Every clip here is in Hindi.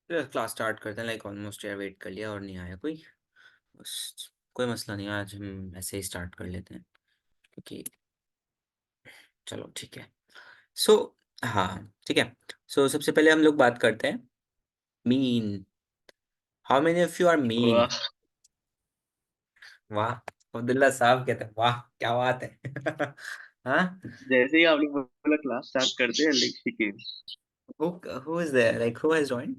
क्लास स्टार्ट करते हैं। लाइक ऑलमोस्ट यार वेट कर लिया और नहीं आया कोई। बस कोई मसला नहीं, आज हम ऐसे ही स्टार्ट कर लेते हैं क्योंकि चलो ठीक है। सो हाँ ठीक है। सो सबसे पहले हम लोग बात करते हैं mean. How many of you are mean? वाह। वाह, अब्दुल्ला साहब कहते हैं वाह क्या बात है। हाँ। जैसे ही आपने बोला क्लास स्टार्ट करते हैं लिखी who is there, like who has joined?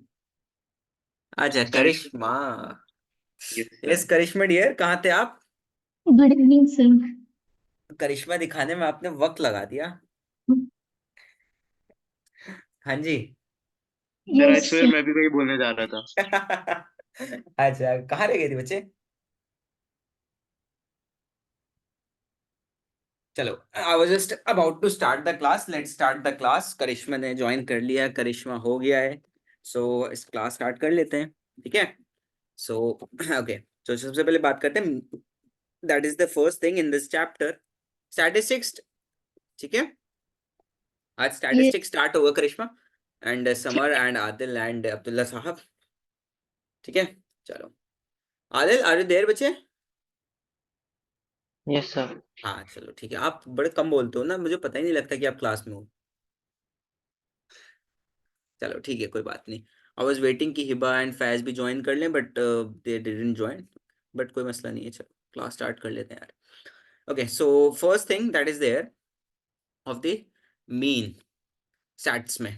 अच्छा Karishma. Karishma. Yes yes sir. Karishma dear, कहाँ थे आप? Good evening sir. करिश्मा दिखाने में आपने वक्त लगा दिया। हाँ जी। Sir I yes swear sir. मैं भी वही बोलने जा रहा था। अच्छा कहाँ रह गए थे बच्चे? चलो, I was just about to start the class, let's start the class. Karishma ने ज्वाइन कर लिया, करिश्मा हो गया है। सो इस क्लास स्टार्ट कर लेते हैं, ठीक है। सो ओके, तो सबसे पहले बात करते हैं, that is the first thing in this chapter, statistics. ठीक है, आज ये स्टैटिस्टिक्स स्टार्ट होगा Karishma and Samar and Adil and Abdullah साहब। ठीक है, चलो। आदिल आर यू देयर बच्चे? Yes sir. हाँ चलो ठीक है, आप बड़े कम बोलते हो ना, मुझे पता ही नहीं लगता कि आप क्लास में हो। चलो ठीक है, कोई बात नहीं। आई वाज वेटिंग कि हिबा एंड फैज भी ज्वाइन कर लें but they didn't join. But कोई मसला नहीं है, चलो क्लास स्टार्ट कर लेते हैं यार। Okay, so first thing that is there of the mean stats में।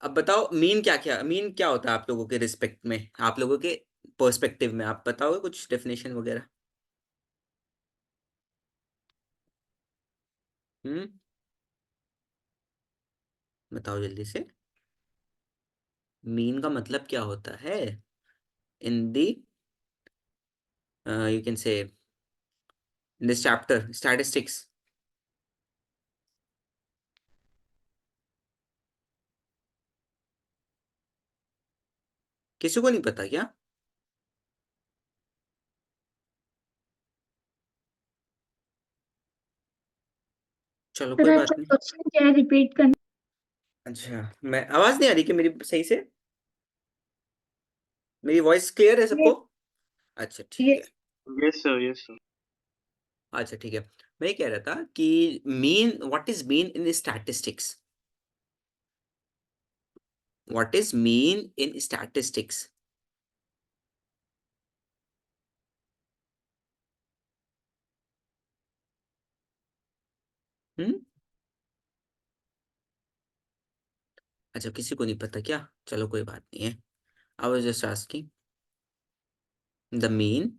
अब बताओ मीन क्या क्या, मीन क्या होता है आप लोगों के रिस्पेक्ट में, आप लोगों के पर्सपेक्टिव में, आप बताओगे कुछ डेफिनेशन वगैरह? हम्म, बताओ जल्दी से। मीन का मतलब क्या होता है इन दी, you can say in this chapter statistics? किसी को नहीं पता क्या? चलो सर कोई बात आपका नहीं। क्वेश्चन क्या है, रिपीट करना। अच्छा, मैं आवाज नहीं आ रही कि मेरी सही से? मेरी वॉइस क्लियर है सबको? अच्छा ठीक ये है। Yes sir yes sir. अच्छा ठीक है, मैं ये कह रहा था कि mean, what is mean in statistics? What is mean in statistics? Hmm, अच्छा किसी को नहीं पता क्या? चलो कोई बात नहीं है। आई was just asking the mean.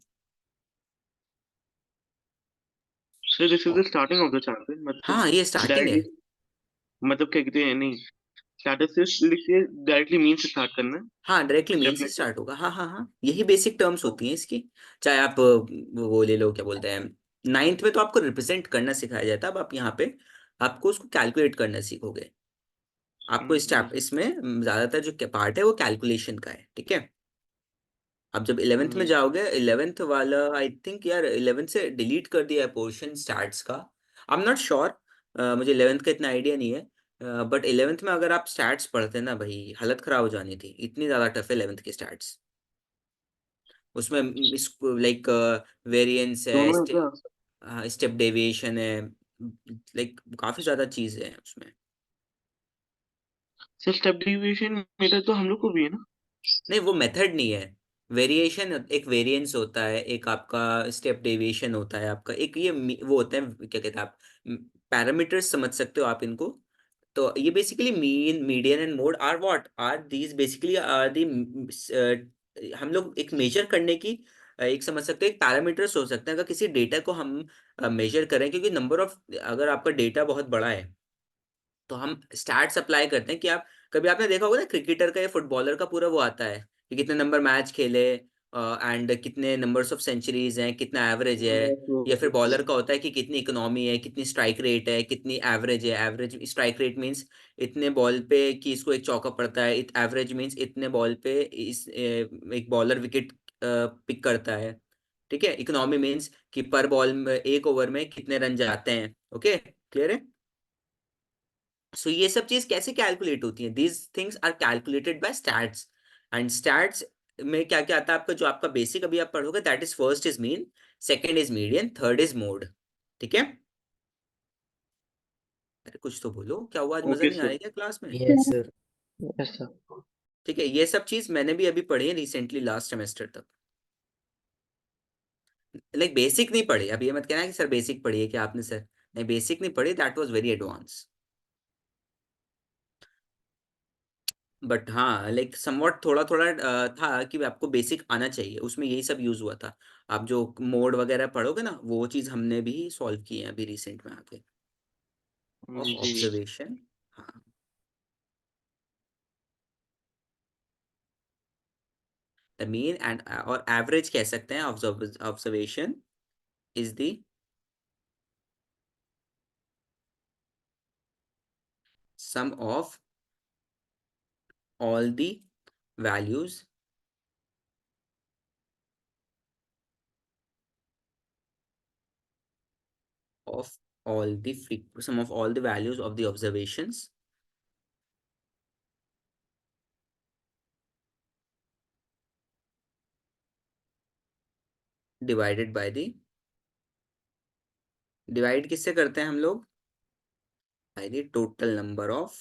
Sir this is the starting of the chapter मतलब हाँ ये स्टार्टिंग है। डायरेक्टली मतलब क्या कहते हैं नहीं स्टैटिस्टिक्स लिखिए डायरेक्टली मीन से स्टार्ट करना है। हाँ डायरेक्टली मेन से डेफिनेटली। स्टार्ट होगा, हाँ हाँ हाँ, यही बेसिक टर्म्स होती हैं इसकी। चाहे आप वो ले लो, क्या बोलते हैं, नाइन्थ में तो आपको रिप्रेजेंट करना सिखाया जाता है, अब आप यहाँ पे आपको उसको कैलकुलेट करना सीखोगे। आपको इस चैप इसमें ज्यादातर जो पार्ट है वो कैलकुलेशन का है, ठीक है। अब जब 11th में जाओगे, 11th वाला आई थिंक यार 11th से डिलीट कर दिया है पोर्शन स्टैट्स का। आई एम नॉट श्योर, मुझे 11th का इतना आइडिया नहीं है। बट 11th में अगर आप स्टैट्स पढ़ते ना भाई, हालत खराब हो जानी थी, इतनी ज्यादा टफ है 11th के स्टैट्स। उसमें इस लाइक वेरिएंस है, दोनों है क्या? स्टेप डेविएशन है, लाइक काफी ज्यादा चीजें हैं उसमें। सर स्टेप डेविएशन मेरा तो हम लोग को भी है ना। नहीं वो मेथड नहीं है, वेरिएशन एक वेरिएंस होता है, एक आपका स्टेप डेविएशन होता है, आपका एक ये वो होते हैं, क्या कहते हैं आप, पैरामीटर्स समझ सकते हो आप इनको। तो ये basically mean, median and mode are what are these, basically are the, हम लोग एक मेजर करने की एक समझ सकते हो, एक पैरामीटर्स हो सकते हैं अगर किसी डेटा को हम मेजर करें, क्योंकि नंबर ऑफ, अगर आपका डेटा बहुत बड़ा है तो हम स्टैट्स अप्लाई करते हैं कि आप, कभी आपने देखा होगा ना क्रिकेटर का या फुटबॉलर का पूरा वो आता है कि कितने नंबर मैच खेले एंड कितने नंबर्स ऑफ सेंचुरीज हैं, कितना एवरेज है। या फिर बॉलर का होता है कि कितनी इकोनॉमी है, कितनी स्ट्राइक रेट है, कितनी एवरेज है। एवरेज स्ट्राइक रेट मींस इतने बॉल पे कि इसको एक चौका पड़ता है, एवरेज मींस इतने बॉल पे इस एक बॉलर विकेट पिक करता है। ठीक है, इकोनॉमी मींस कि पर बॉल में एक ओवर में कितने रन जाते हैं। ओके, क्लियर है? सो ये सब चीज कैसे कैलकुलेट होती है? These things are calculated by stats. And stats में क्या क्या आता है आपका, जो आपका बेसिक अभी आप पढ़ोगे, that is first is mean, second is median, third is mode. ठीक है, अरे कुछ तो बोलो, क्या हुआ, आज मजा ओके नहीं आ सर। रहा है क्या क्लास में? Yes sir. Yes sir. ठीक है, ये सब चीज मैंने भी अभी पढ़ी है रिसेंटली, लास्ट सेमेस्टर तक। लाइक बेसिक नहीं पढ़ी, अब ये मत कहना कि सर बेसिक पढ़ी है क्या आपने, सर नहीं बेसिक नहीं पढ़ी, that was very advance. But हाँ लाइक समवॉट थोड़ा थोड़ा था कि आपको बेसिक आना चाहिए, उसमें यही सब यूज हुआ था। आप जो मोड वगैरह पढ़ोगे ना, वो चीज हमने भी सॉल्व की है अभी रिसेंट में आके, ऑफ जी। ऑब्जर्वेशन। हाँ, द मीन एंड और एवरेज कह सकते हैं, observation is the sum of all the values of sum of all the values of the observations divided by the, divide किससे करते हैं हम लोग, by the total number of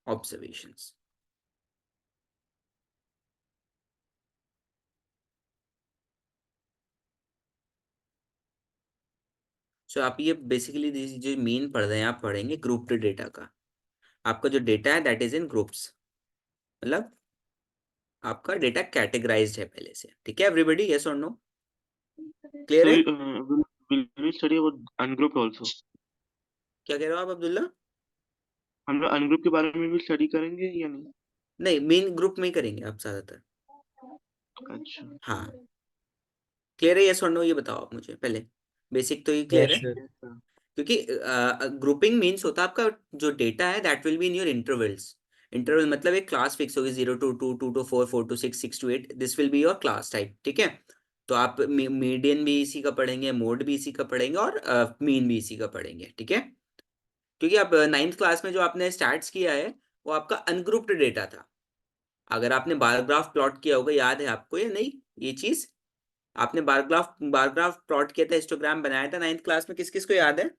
observations। सो आप ये बेसिकली जो मेन पढ़ रहे हैं, आप पढ़ेंगे ग्रुप्ड डेटा का। आपका जो डेटा है दैट इज इन ग्रुप्स, मतलब आपका डेटा कैटेगराइज्ड है पहले से। ठीक है एवरीबॉडी, यस और नो, क्लियर So, है? will we study about ungrouped also? क्या कह रहे हो आप अब्दुल्ला? हम लोग अनग्रुप के बारे में भी स्टडी करेंगे या नहीं? नहीं, मेन ग्रुप में ही करेंगे आप ज्यादातर। अच्छा। हाँ, क्लियर है यस और नो, ये बताओ आप मुझे पहले, बेसिक तो ये क्लियर यस है? सर। Yes, sir. क्योंकि ग्रुपिंग मीन्स होता है आपका जो डेटा है that will be in your intervals. Interval मतलब एक क्लास फिक्स होगी, 0 to 2, 2 to 4, 4 to 6, 6 to 8, this will be your class type. ठीक है, तो आप मीडियन भी इसी का पढ़ेंगे, मोड भी इसी का पढ़ेंगे, और मीन भी इसी का पढ़ेंगे। ठीक है, क्योंकि आप नाइन्थ क्लास में जो आपने स्टार्ट किया है वो आपका अनग्रुप्ड डेटा था। अगर आपने बार ग्राफ प्लॉट किया होगा, याद है आपको या नहीं ये चीज? आपने बार ग्राफ प्लॉट किया था, हिस्टोग्राम बनाया था नाइन्थ क्लास में, किस किस को याद है?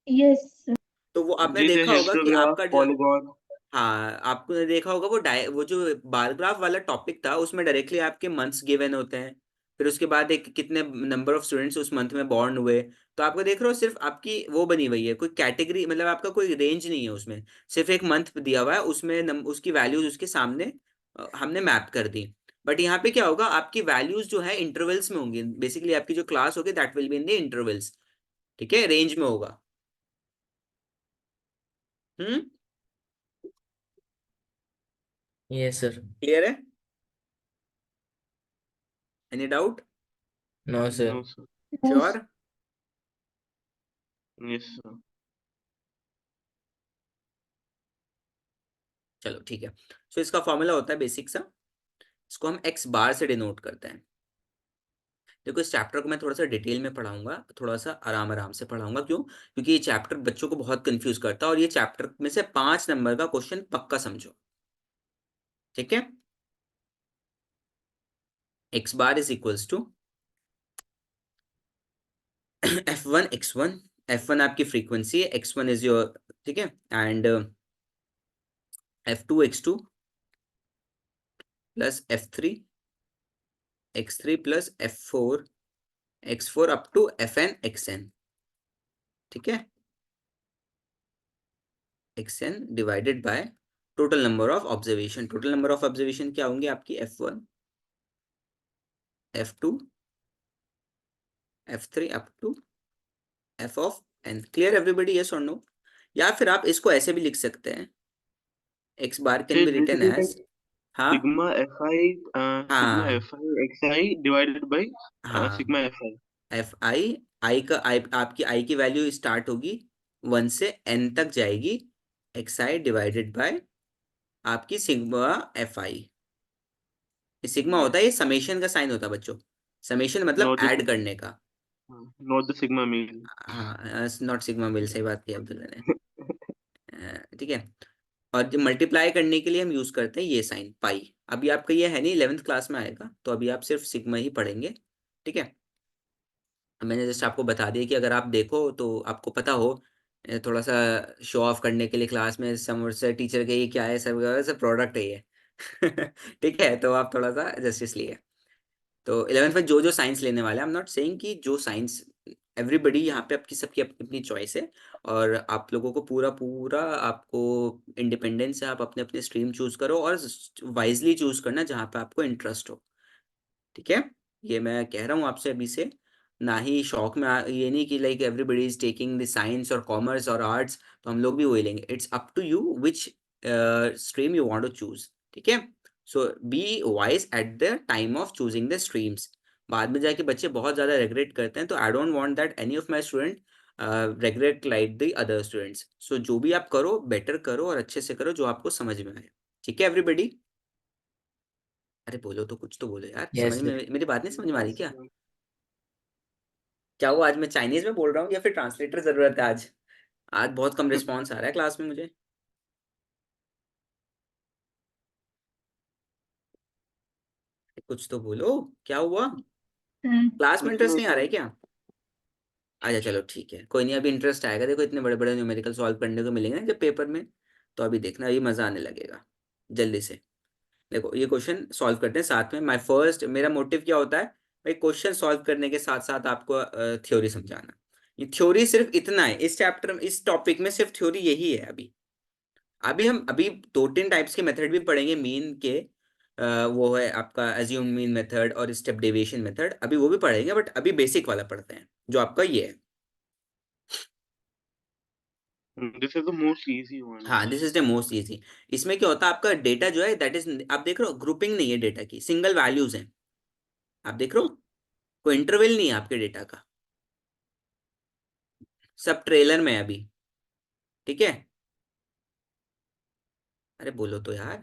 Yes, sir. तो वो आपने जैसे देखा होगा कि हिस्टोग्राफ, आपका जो, पॉलीगॉन। हाँ आपने देखा होगा वो जो बार ग्राफ वाला टॉपिक था, उसमें डायरेक्टली आपके मंथ्स गिवन होते हैं, फिर उसके बाद एक कितने नंबर ऑफ स्टूडेंट्स उस मंथ में बॉर्न हुए। तो आपको देख रहे हो सिर्फ आपकी वो बनी हुई है, कोई कैटेगरी मतलब आपका कोई रेंज नहीं है उसमें, सिर्फ एक मंथ दिया हुआ है उसमें, उसकी वैल्यूज उसके सामने हमने मैप कर दी। बट यहाँ पे क्या होगा, आपकी वैल्यूज जो है इंटरवल्स में होंगी, बेसिकली आपकी जो क्लास होगी that will be in the intervals. ठीक है, रेंज में होगा। Hmm, yes sir. क्लियर है? Any doubt? No sir. No sir. No, sure? Yes sir. चलो ठीक है, सो इसका फॉर्मूला होता है बेसिक सा, इसको हम एक्स बार से डिनोट करते हैं। देखो इस चैप्टर को मैं थोड़ा सा डिटेल में पढ़ाऊंगा, थोड़ा सा आराम आराम से पढ़ाऊंगा, क्यों? क्योंकि ये चैप्टर बच्चों को बहुत कंफ्यूज करता है, और ये चैप्टर में से 5 नंबर का क्वेश्चन पक्का समझो। ठीक है, X bar is equals to F1 x1, F1 आपकी फ्रीक्वेंसी है, x1 इज योर, ठीक है, and F2 x2 plus F3 x3 plus F4 x4 up to Fn xn। ठीक है, xn divided by total number of observation. Total number of observation क्या होंगे आपकी, F1 F2 F3 up to F of n। Clear everybody, yes और नो? या फिर आप इसको ऐसे भी लिख सकते हैं, x bar can So be written basically like as, हाँ sigma हाँ fi xi divided by हाँ, sigma fi। एफ आई का आपकी आई की वैल्यू स्टार्ट होगी 1 से n तक जाएगी, एक्स आई डिवाइडेड बाय आपकी सिग्मा एफ आई। सिग्मा होता है, ये समेशन का साइन होता है बच्चों, समेशन मतलब लॉजिक। ऐड करने का। नॉट द सिग्मा मील। हाँ, नॉट सिग्मा मेल, सही बात की अब्दुल्ला ने। ठीक है। और जो मल्टीप्लाई करने के लिए हम यूज करते हैं ये साइन पाई। अभी आपका ये है नहीं, 11th क्लास में आएगा, तो अभी आप सिर्फ सिग्मा ही पढ़ेंगे। ठीक है। मैंने जस्ट आपको बता दिया कि अगर आप देखो तो आपको पता हो, थोड़ा सा शो ऑफ करने के लिए क्लास में समर से टीचर के ये क्या है, सब प्रोडक्ट है ये। ठीक है, तो आप थोड़ा सा जस्टिस लिए। तो 11th में जो जो साइंस लेने वाले हैं, आई एम नॉट सेइंग कि जो साइंस, एवरीबडी यहाँ पे आपकी सबकी अपनी अपनी चॉइस है। और आप लोगों को पूरा पूरा आपको इंडिपेंडेंस है, आप अपने अपने स्ट्रीम चूज करो और वाइजली चूज करना जहाँ पे आपको इंटरेस्ट हो। ठीक है, ये मैं कह रहा हूँ आपसे अभी से। ना ही शौक में ये नहीं कि like everybody is taking the science और कॉमर्स और आर्ट्स, तो हम लोग भी वही लेंगे। It's up to you which stream you want to choose. ठीक है। So be wise at the time of choosing the streams. बाद में जाके बच्चे बहुत ज़्यादा रेगरेट करते हैं, तो I don't want that any of my student regret like the other students. So जो भी आप करो, बेटर करो और अच्छे से करो जो आपको समझ में आए। ठीक है एवरीबडी। अरे बोलो तो, कुछ तो बोलो यार, समझ Yes, में sir. मेरी बात नहीं समझ में आ रही Yes, क्या? sir. क्या हुआ, आज मैं चाइनीज में बोल रहा हूँ या फिर ट्रांसलेटर जरूरत है आज? आज बहुत कम रिस्पॉन्स आ रहा है क्लास में मुझे। कुछ तो बोलो, क्या हुआ? सर क्लास में कुछ इंटरेस्ट नहीं नहीं आ रहा है सर। क्या? अच्छा चलो ठीक है, कोई नहीं, अभी इंटरेस्ट आएगा। देखो इतने बड़े बड़े न्यूमेरिकल सॉल्व करने को मिलेंगे ना जब पेपर में, तो अभी देखना, अभी मजा आने लगेगा जल्दी से। देखो ये क्वेश्चन सॉल्व करते हैं साथ में। माय फर्स्ट, मेरा मोटिव क्या होता है भाई, क्वेश्चन सॉल्व करने के साथ साथ आपको थ्योरी समझाना। ये थ्योरी सिर्फ इतना है इस चैप्टर में, इस टॉपिक में सिर्फ थ्योरी यही है अभी। अभी हम अभी दो तीन टाइप्स के मेथड भी पढ़ेंगे मीन के। वो है आपका एज्यूम मीन मेथड और स्टेप डेविएशन मेथड, अभी वो भी पढ़ेंगे, बट अभी बेसिक वाला पढ़ते हैं जो आपका ये है। This is the most easy one. हाँ, this is the most easy. इसमें क्या होता है, आपका डेटा जो है दैट इज, आप देख रहे हो ग्रुपिंग नहीं है डेटा की, सिंगल वैल्यूज हैं। आप देख रहे हो, कोई इंटरवल नहीं है आपके डेटा का, सब ट्रेलर में है अभी। ठीक है। अरे बोलो तो यार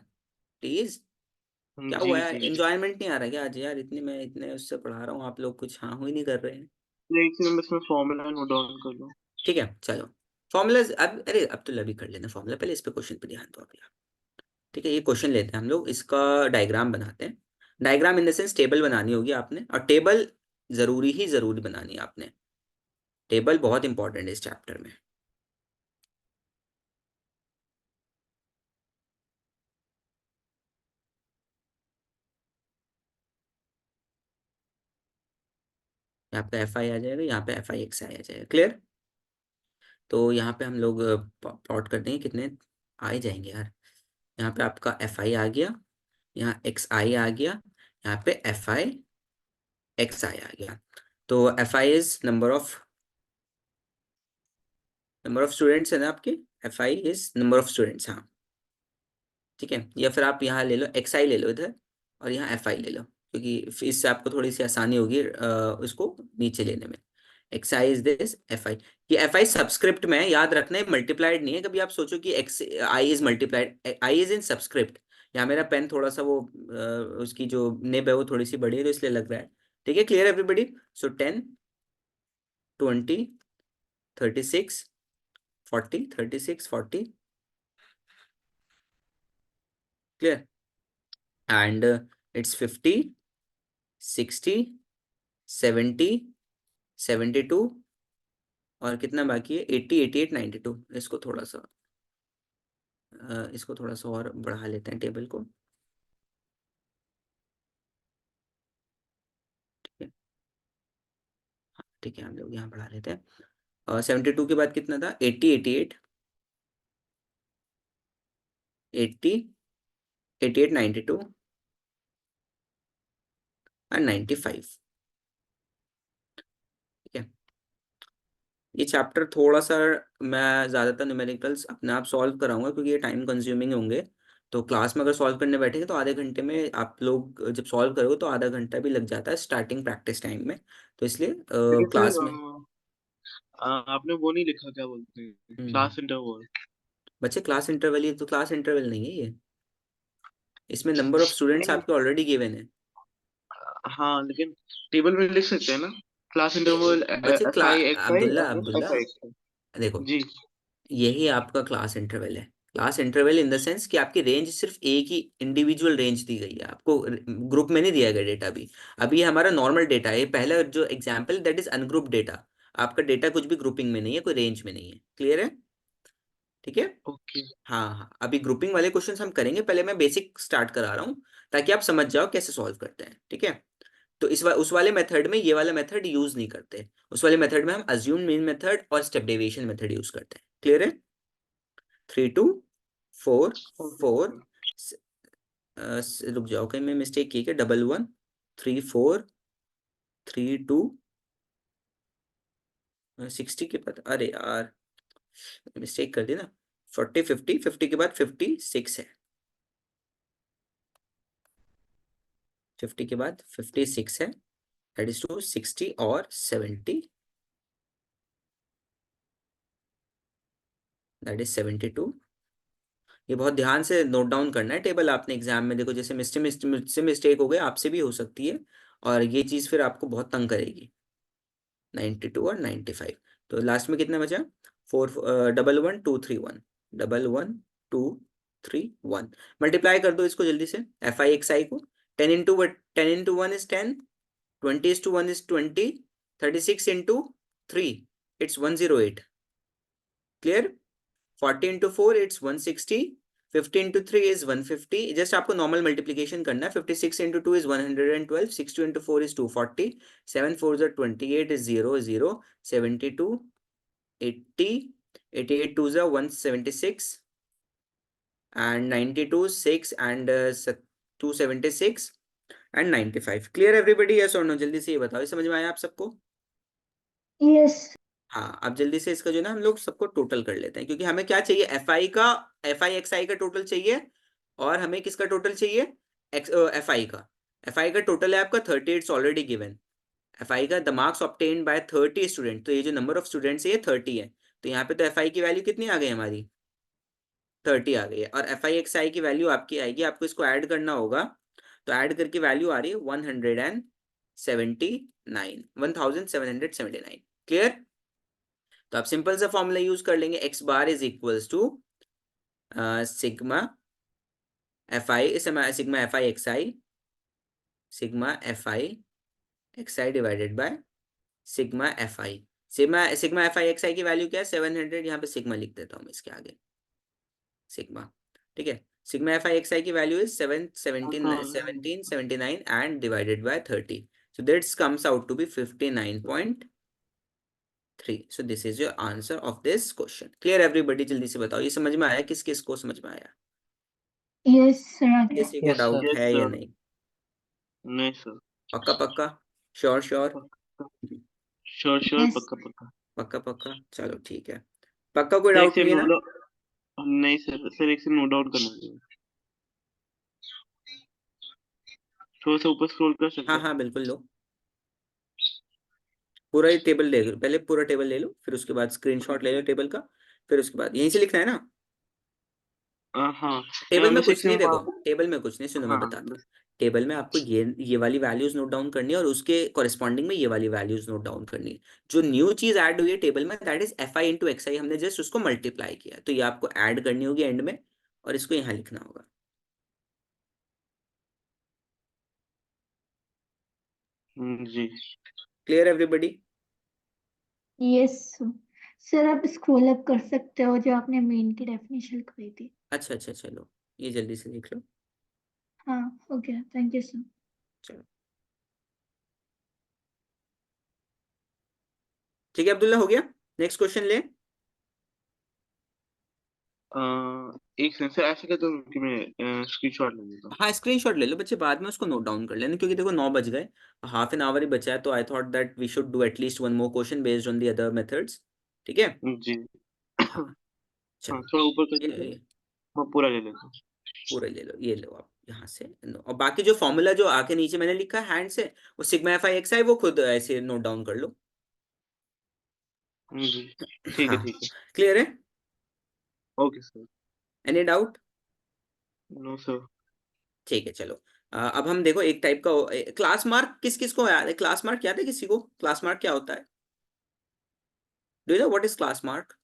प्लीज। क्या जी हुआ यार, जी। एंजॉयमेंट नहीं आ रहा क्या आज यार? इतनी मैं इतने उससे पढ़ा रहा हूँ, आप लोग कुछ हाँ ही नहीं कर रहे हैं। एक सेकंड में इसमें फॉर्मूला नोट डाउन कर लो। ठीक है चलो, फॉर्मूलाज अब, अरे अब तो लभी कर लेना फॉर्मूला, पहले इस पे क्वेश्चन पे ध्यान दो अभी आप। ठीक है, ये क्वेश्चन लेते हैं हम लोग, इसका डायग्राम बनाते हैं। Diagram in the sense table बनानी होगी आपने, और टेबल जरूरी बनानी है आपने। टेबल बहुत इंपॉर्टेंट है इस चैप्टर में। यहाँ पे एफ आई आ जाएगा, यहाँ पे एफ आई एक्स आई आ जाएगा। क्लियर? तो यहाँ पे हम लोग प्लॉट कर देंगे, कितने आ ही जाएंगे यार। यहाँ पे आपका एफ आई आ गया, यहाँ एक्स आई आ गया, यहाँ पे एफ आई एक्स आई आ गया। तो F I is number of students है ना आपके, F I is number of students. हाँ ठीक है, या फिर आप यहाँ ले लो, एक्स आई ले लो इधर, और यहाँ एफ आई ले लो, क्योंकि फिर इससे आपको थोड़ी सी आसानी होगी उसको नीचे लेने में। X I is this, F I. ये एफ आई सब्सक्रिप्ट में है, याद रखना है, मल्टीप्लाइड नहीं है। कभी आप सोचो कि x I is multiplied, I is in subscript. यहाँ मेरा पेन थोड़ा सा वो उसकी जो निब है वो थोड़ी सी बड़ी है, तो इसलिए लग रहा है। ठीक है, clear everybody? So 10, 20, 36, 40, 36, 40, clear? And it's 50, 60, 70, 72, और कितना बाकी है, 80, 88, 92। इसको थोड़ा सा और बढ़ा लेते हैं टेबल को। ठीक है, हाँ ठीक है, हम लोग यहाँ बढ़ा लेते हैं। 72 के बाद कितना था, 80, 88, 80, 88, 92 और 95। ठीक है, ये चैप्टर थोड़ा सा, मैं ज़्यादातर न्यूमेरिकल्स अपने आप सॉल्व कराऊंगा क्योंकि ये टाइम कंज्यूमिंग होंगे। तो क्लास में अगर सॉल्व करने बैठेंगे तो आधे घंटे में आप लोग जब सॉल्व करोगे तो आधा घंटा भी लग जाता है स्टार्टिंग प्रैक्टिस टाइम में। तो इसलिए लेकिन क्लास में, सर आपने वो नहीं लिखा, क्या बोलते हैं, हम्म, क्लास इंटरवल। बच्चे क्लास इंटरवल, ये तो क्लास इंटरवल नहीं है ये, इसमें नंबर ऑफ स्टूडेंट्स आपके ऑलरेडी गिवन है। हाँ लेकिन टेबल में लिख सकते हैं ना। क्लास इंटरवल बच्चे FI अब्दुल्ला और अब्दुल्ला FIXI। देखो, जी यही आपका क्लास इंटरवल है। Class interval in the sense कि आपकी रेंज सिर्फ एक ही इंडिविजुअल रेंज दी गई है आपको, ग्रुप में नहीं दिया गया डेटा। अभी ये हमारा नॉर्मल डेटा है। पहला जो example that is ungroup data. आपका डेटा कुछ भी ग्रुपिंग में नहीं है, कोई रेंज में नहीं है। क्लियर है? ठीक है। ओके। हाँ हाँ, अभी ग्रुपिंग वाले क्वेश्चंस हम करेंगे। पहले मैं बेसिक स्टार्ट करा रहा हूँ ताकि आप समझ जाओ कैसे सॉल्व करते हैं। ठीक है। तो उस वाले मेथड में ये वाला मेथड यूज नहीं करते। उस वाले मेथड में हम अज्यूम मीन मेथड और स्टेप डेविएशन मेथड यूज करते हैं। क्लियर है? 3 2 4 4 रुक जाओ, कहीं मैं मिस्टेक की क्या? 11 3 4 3 2 60 के बाद, अरे यार मिस्टेक कर दी ना। 40 50 के बाद 56 है। 50 के बाद 56 है। दैट इज टू 60 और 70, दैट इज 72। ये बहुत ध्यान से नोट डाउन करना है टेबल आपने एग्जाम में। देखो, जैसे मुझसे मिस्टेक हो गई, आपसे भी हो सकती है, और ये चीज़ फिर आपको बहुत तंग करेगी। 92 और 95। तो लास्ट में कितना बचा? 11 2 3 1, 11 2 3 1। मल्टीप्लाई कर दो इसको जल्दी से, FI XI को। 10 into 1 is 10, 20 is to 1 is 20, 36 into 3 it's 108। Clear? 40 into 4 it's 160, 50 into 3 is 150। Just आपको नॉर्मल मल्टीप्लीकेशन करना है। 56 into 2 is 112, 60 into 4 is 240, 7 4s are 28 is 0 0, 72 80, 88 2s are 176, and 92 6 and 276 and 95। Clear everybody? Yes और नो? जल्दी से ये बताओ, ये समझ में आया आप सबको? Yes. हाँ, अब जल्दी से इसका जो ना हम लोग सबको टोटल कर लेते हैं, क्योंकि हमें क्या चाहिए? FI XI का टोटल चाहिए, और हमें किसका टोटल चाहिए? FI का। FI का टोटल है आपका 30, इट्स ऑलरेडी गिवन। FI का the marks obtained by 30 student, तो ये जो नंबर ऑफ स्टूडेंट्स है ये 30 है। तो यहाँ पे तो FI की वैल्यू कितनी आ गई हमारी? 30 आ गई है। और FI XI की वैल्यू आपकी आएगी, आपको इसको ऐड करना होगा। तो ऐड करके वैल्यू आ रही है 1779। क्लियर? तो आप सिंपल सा फॉर्मूला यूज कर लेंगे, x bar is equals to sigma FI divided by sigma FI। Sigma FI XI की वैल्यू क्या है? 700। यहाँ पे सिग्मा लिख देता हूँ मैं इसके आगे, सिग्मा। ठीक है। सिग्मा FI XI की value is 1779 and divided by 30, so this comes out to be 59.3। so this is your answer of this question। clear everybody? जल्दी से बताओ, ये समझ में आया? किस किस को समझ में आया? Yes, sir. आ गया। किसी को Yes, डाउट sir. यस है या सर। नहीं? नहीं सर। पक्का पक्का? Sure sure? Sure sure, Yes. पक्का पक्का। पक्का पक्का, चलो ठीक है। पक्का, कोई सर एक डाउट से नहीं है नो ना? डाउट, नहीं सर एक से नो डाउट करना है। थोड़ा सा ऊपर स्क्रॉल कर सकते हाँ हैं? हाँ बिल्कुल, लो पूरा ही टेबल ले लो। पहले पूरा टेबल ले लो, फिर उसके बाद स्क्रीनशॉट ले लो टेबल का, फिर उसके बाद यहीं से लिखना है ना। हाँ टेबल में मैं कुछ नहीं, सेक्शन देखो टेबल में कुछ नहीं, सुनो मैं हाँ बताता हूँ। टेबल में आपको ये वाली वैल्यूज नोट डाउन करनी है, और उसके कॉरेस्पॉन्डिंग में ये वाली वैल्यूज नोट डाउन करनी है। जो न्यू चीज ऐड हुई है टेबल में, that is FI into XI। हमने जस्ट उसको मल्टीप्लाई किया, तो ये आपको ऐड करनी होगी एंड में, और इसको यहाँ लिखना होगा। जी। Clear everybody? Yes, sir. Sir आप स्क्रॉल अप कर सकते हो जो आपने मेन की डेफिनेशन लिखवाई थी। अच्छा अच्छा, चलो ये जल्दी से लिख लो। हाँ, हो गया। Thank you sir. चलो ठीक है अब्दुल्ला, हो गया। नेक्स्ट क्वेश्चन ले। एक सेकंड सर, ऐसा करता हूँ कि मैं स्क्रीनशॉट ले लेता हूँ। हाँ स्क्रीनशॉट ले लो बच्चे, बाद में उसको नोट डाउन कर लेना, क्योंकि देखो 9 बज गए, हाफ एन आवर ही बचा है। तो I thought that we should do at least one more question based on the other methods. ठीक है। जी। हाँ हाँ चलो, थोड़ा ऊपर कर ये दीजिए, ये मैं पूरा ले लेता हूँ। पूरा ले लो, ये लो आप यहाँ से। और बाकी जो फॉर्मूला जो आके नीचे मैंने लिखा है हैंड से, वो सिग्मा FI XI, वो खुद ऐसे नोट डाउन कर लो। जी ठीक है हाँ ठीक है। क्लियर है? Okay sir. Any doubt? No sir. ठीक है चलो। अब हम देखो एक टाइप का क्लास मार्क किस किस को याद है? क्लास मार्क याद है किसी को? क्लास मार्क क्या होता है? Do you know what is class mark?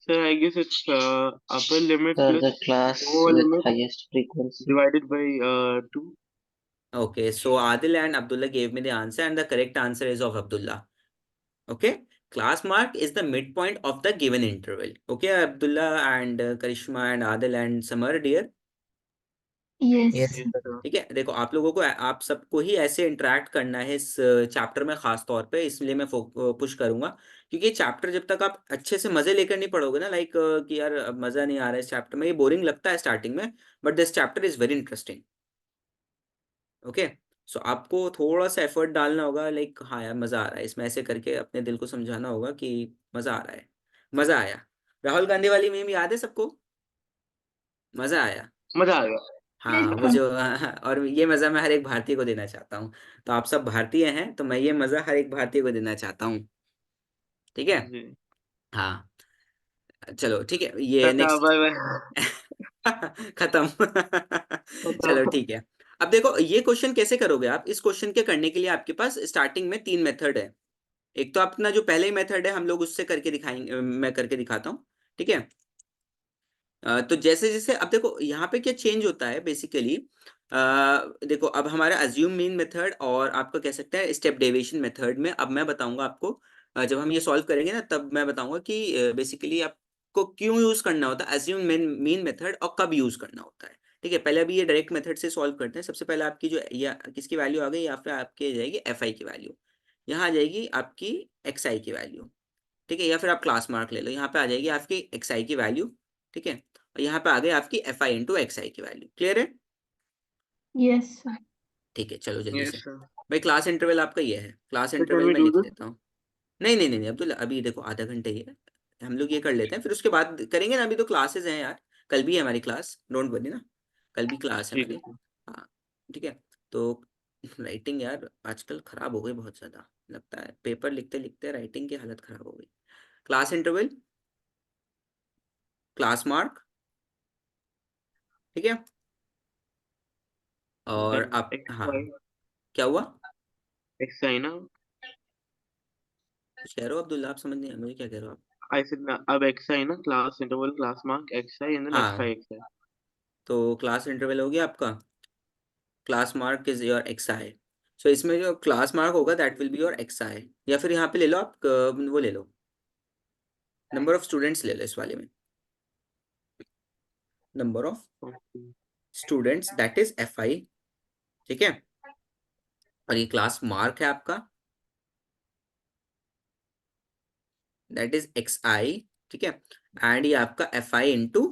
Sir, I guess it's upper limit Sir, plus the class lower with limit highest frequency. divided by 2. Okay, so Adil and Abdullah gave me the answer, and the correct answer is of Abdullah. Okay, class mark is the midpoint of the given interval. Okay, Abdullah and Karishma and Adil and Samar, dear. Yes Yes, Yes, sir. sir. ठीक है, देखो आप लोगों को, आप सबको ही ऐसे इंटरेक्ट करना है इस चैप्टर में खास तौर पे, इसलिए मैं पुश करूंगा, क्योंकि ये चैप्टर जब तक आप अच्छे से मजे लेकर नहीं पढ़ोगे ना, लाइक कि यार अब मजा नहीं आ रहा है इस चैप्टर में, ये बोरिंग लगता है स्टार्टिंग में, but this chapter is very interesting. Okay, so आपको थोड़ा सा एफर्ट डालना होगा, लाइक हाँ यार मजा आ रहा है इसमें, ऐसे करके अपने दिल को समझाना होगा कि मजा आ रहा है, मजा आया। राहुल गांधी वाली मीम याद है सबको? मजा आया। मजा आएगा। हाँ, वो जो और ये मजा मैं हर एक भारतीय को देना चाहता हूँ। तो आप सब भारतीय हैं, तो मैं ये मजा हर एक भारतीय को देना चाहता हूँ। ठीक है। जी। हाँ, चलो ठीक है, ये टाटा नेक्स्ट बाय बाय। खत्म। चलो ठीक है। अब देखो ये क्वेश्चन कैसे करोगे आप? इस क्वेश्चन के करने के लिए आपके पास स्टार्टिंग में 3 मेथड है। एक तो अपना जो पहले ही मेथड है हम लोग उससे करके दिखाएंगे, मैं करके दिखाता हूँ। ठीक है। तो जैसे जैसे अब देखो यहाँ पे क्या चेंज होता है बेसिकली, देखो अब हमारा अज्यूम मीन मेथड और आपका कह सकते हैं स्टेप डेविएशन मेथड में, अब मैं बताऊंगा आपको, जब हम ये सॉल्व करेंगे ना तब मैं बताऊंगा कि बेसिकली आपको क्यों यूज करना होता है अज्यूम मीन मेथड और कब यूज करना होता है। ठीक है, पहले अभी ये डायरेक्ट मेथड से सॉल्व करते हैं। सबसे पहले आपकी जो या किसकी वैल्यू आ गई, या फिर आपके जाएगी एफ आई की वैल्यू, यहाँ आ जाएगी आपकी एक्स आई की वैल्यू। ठीक है, या फिर आप क्लास मार्क ले लो, यहाँ पे आ जाएगी आपकी एक्स आई की वैल्यू। ठीक है, और यहाँ पे आ गई आपकी एफ आई इंटू एक्स आई की वैल्यू। क्लियर है? यस ठीक है, चलो जल्दी से। Yes sir. भाई क्लास इंटरवल आपका ये है, class So can interval we मैं do लिख this? लेता हूँ। नहीं नहीं नहीं नहीं अब्दुल, अभी देखो आधा घंटे ही है, हम लोग ये कर लेते हैं, फिर उसके बाद करेंगे ना, अभी तो क्लासेस हैं यार, कल भी है हमारी क्लास, डोंट वरी ना, कल भी क्लास है ठीक है हमारी। सर। हाँ ठीक है। तो राइटिंग यार आजकल खराब हो गई बहुत ज़्यादा, लगता है पेपर लिखते लिखते राइटिंग की हालत खराब हो गई। क्लास इंटरवल, क्लास मार्क, ठीक है, और Done. आप हाँ XI. हाँ, क्या हुआ? XI ना? कुछ कह रहे हो अब्दुल्ला? आप समझ नहीं आया मुझे, क्या कह रहे हो आप? I said ना, अब XI ना, class interval class mark XI and then हाँ, FI XI. तो क्लास इंटरवल हो गया आपका, class mark is your X I. So इसमें जो क्लास मार्क होगा that will be your X I, या फिर यहाँ पे ले लो आप वो ले लो, नंबर ऑफ स्टूडेंट्स ले लो इस वाले में, number of Okay. Students that is F I. ठीक है, और ये क्लास मार्क है आपका, दैट इज एक्स आई। ठीक है, एंड ये आपका एफ आई इंटू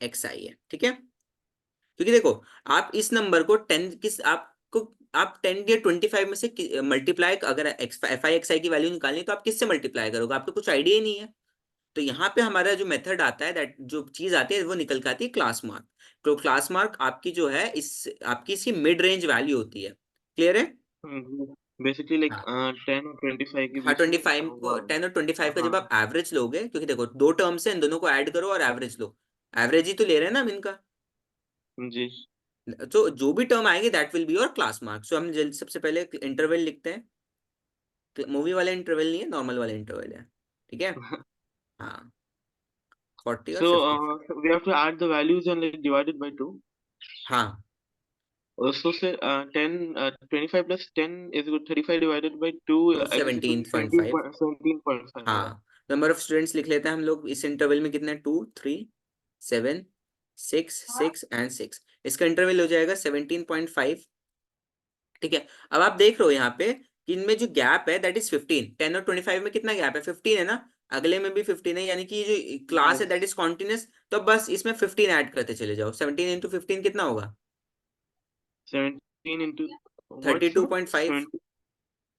एक्स आई है। ठीक है, क्योंकि देखो आप इस नंबर को 10 किस आपको, आप 10 या 25 में से मल्टीप्लाई, अगर एफ आई एक्स आई की वैल्यू निकालनी तो आप किससे मल्टीप्लाई करोगे? आपको कुछ आइडिया ही नहीं है। तो यहाँ पे हमारा जो मेथड आता है, दैट जो चीज आती है वो निकल के आती है क्लास मार्क। तो क्लास मार्क आपकी जो है इस आपकी इसकी मिड रेंज वैल्यू होती है। क्लियर है? Basically like हाँ 10 और 25 के हाँ, बीच में 25 को, होगा। 10 और 25 का जब हाँ आप एवरेज लोगे, क्योंकि देखो दो टर्म्स है, इन दोनों को ऐड करो और एवरेज लो, एवरेज ही तो ले रहे हैं ना हम इनका। जी। तो जो भी टर्म आएंगे that will be your class mark. So हम जल्द सबसे पहले इंटरवल लिखते हैं, मूवी वाला इंटरवल नहीं है, नॉर्मल वाला इंटरवल है। ठीक है, हाँ 40 और So 50। we have to add the values and like divide it by 2. हाँ, So say 10 25 plus 10 is equal to 35 divided by 2. तो I guess it will be 17.5। 17.5. Yeah. हाँ, नंबर ऑफ स्टूडेंट्स लिख लेते हैं हम लोग इस इंटरवल में, कितने? 2 3 7 6 6 एंड 6, इसका इंटरवल हो जाएगा 17.5। ठीक है, अब आप देख रहे हो यहाँ पे कि इनमें जो गैप है दैट इज 15, 10 और 25 में कितना गैप है? 15 है ना, अगले में भी 15 है, यानी कि ये जो क्लास है दैट Yes. Is continuous. तो बस इसमें 15 ऐड करते चले जाओ, 17 इंटू 15 कितना होगा? 17 into what sir? 32.5। 70.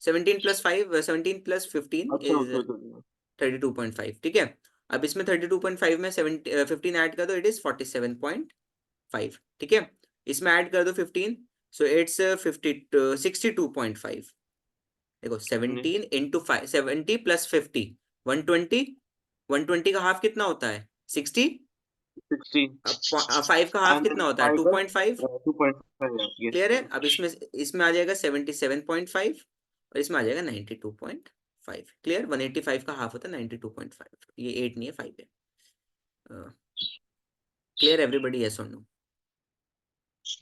17 plus 5, 17 plus 15 अच्छा इज okay, okay. 32.5। ठीक है, अब इसमें 32.5 में 15 ऐड कर दो, इट इज 47.5। ठीक है, इसमें ऐड कर दो 15, सो इट्स 62.5। देखो 17 इंटू 5, 70 प्लस 50, 120, 120 का हाफ कितना होता है? 60। 60 अब 5 का हाफ and कितना then होता है? 5 2.5। 2.5 yes क्लियर है? sir. अब इसमें आ जाएगा 77.5 और इसमें आ जाएगा 92.5। क्लियर? 185 का हाफ होता है 92.5। ये 8 नहीं है, 5 है। Clear everybody? यस और नो?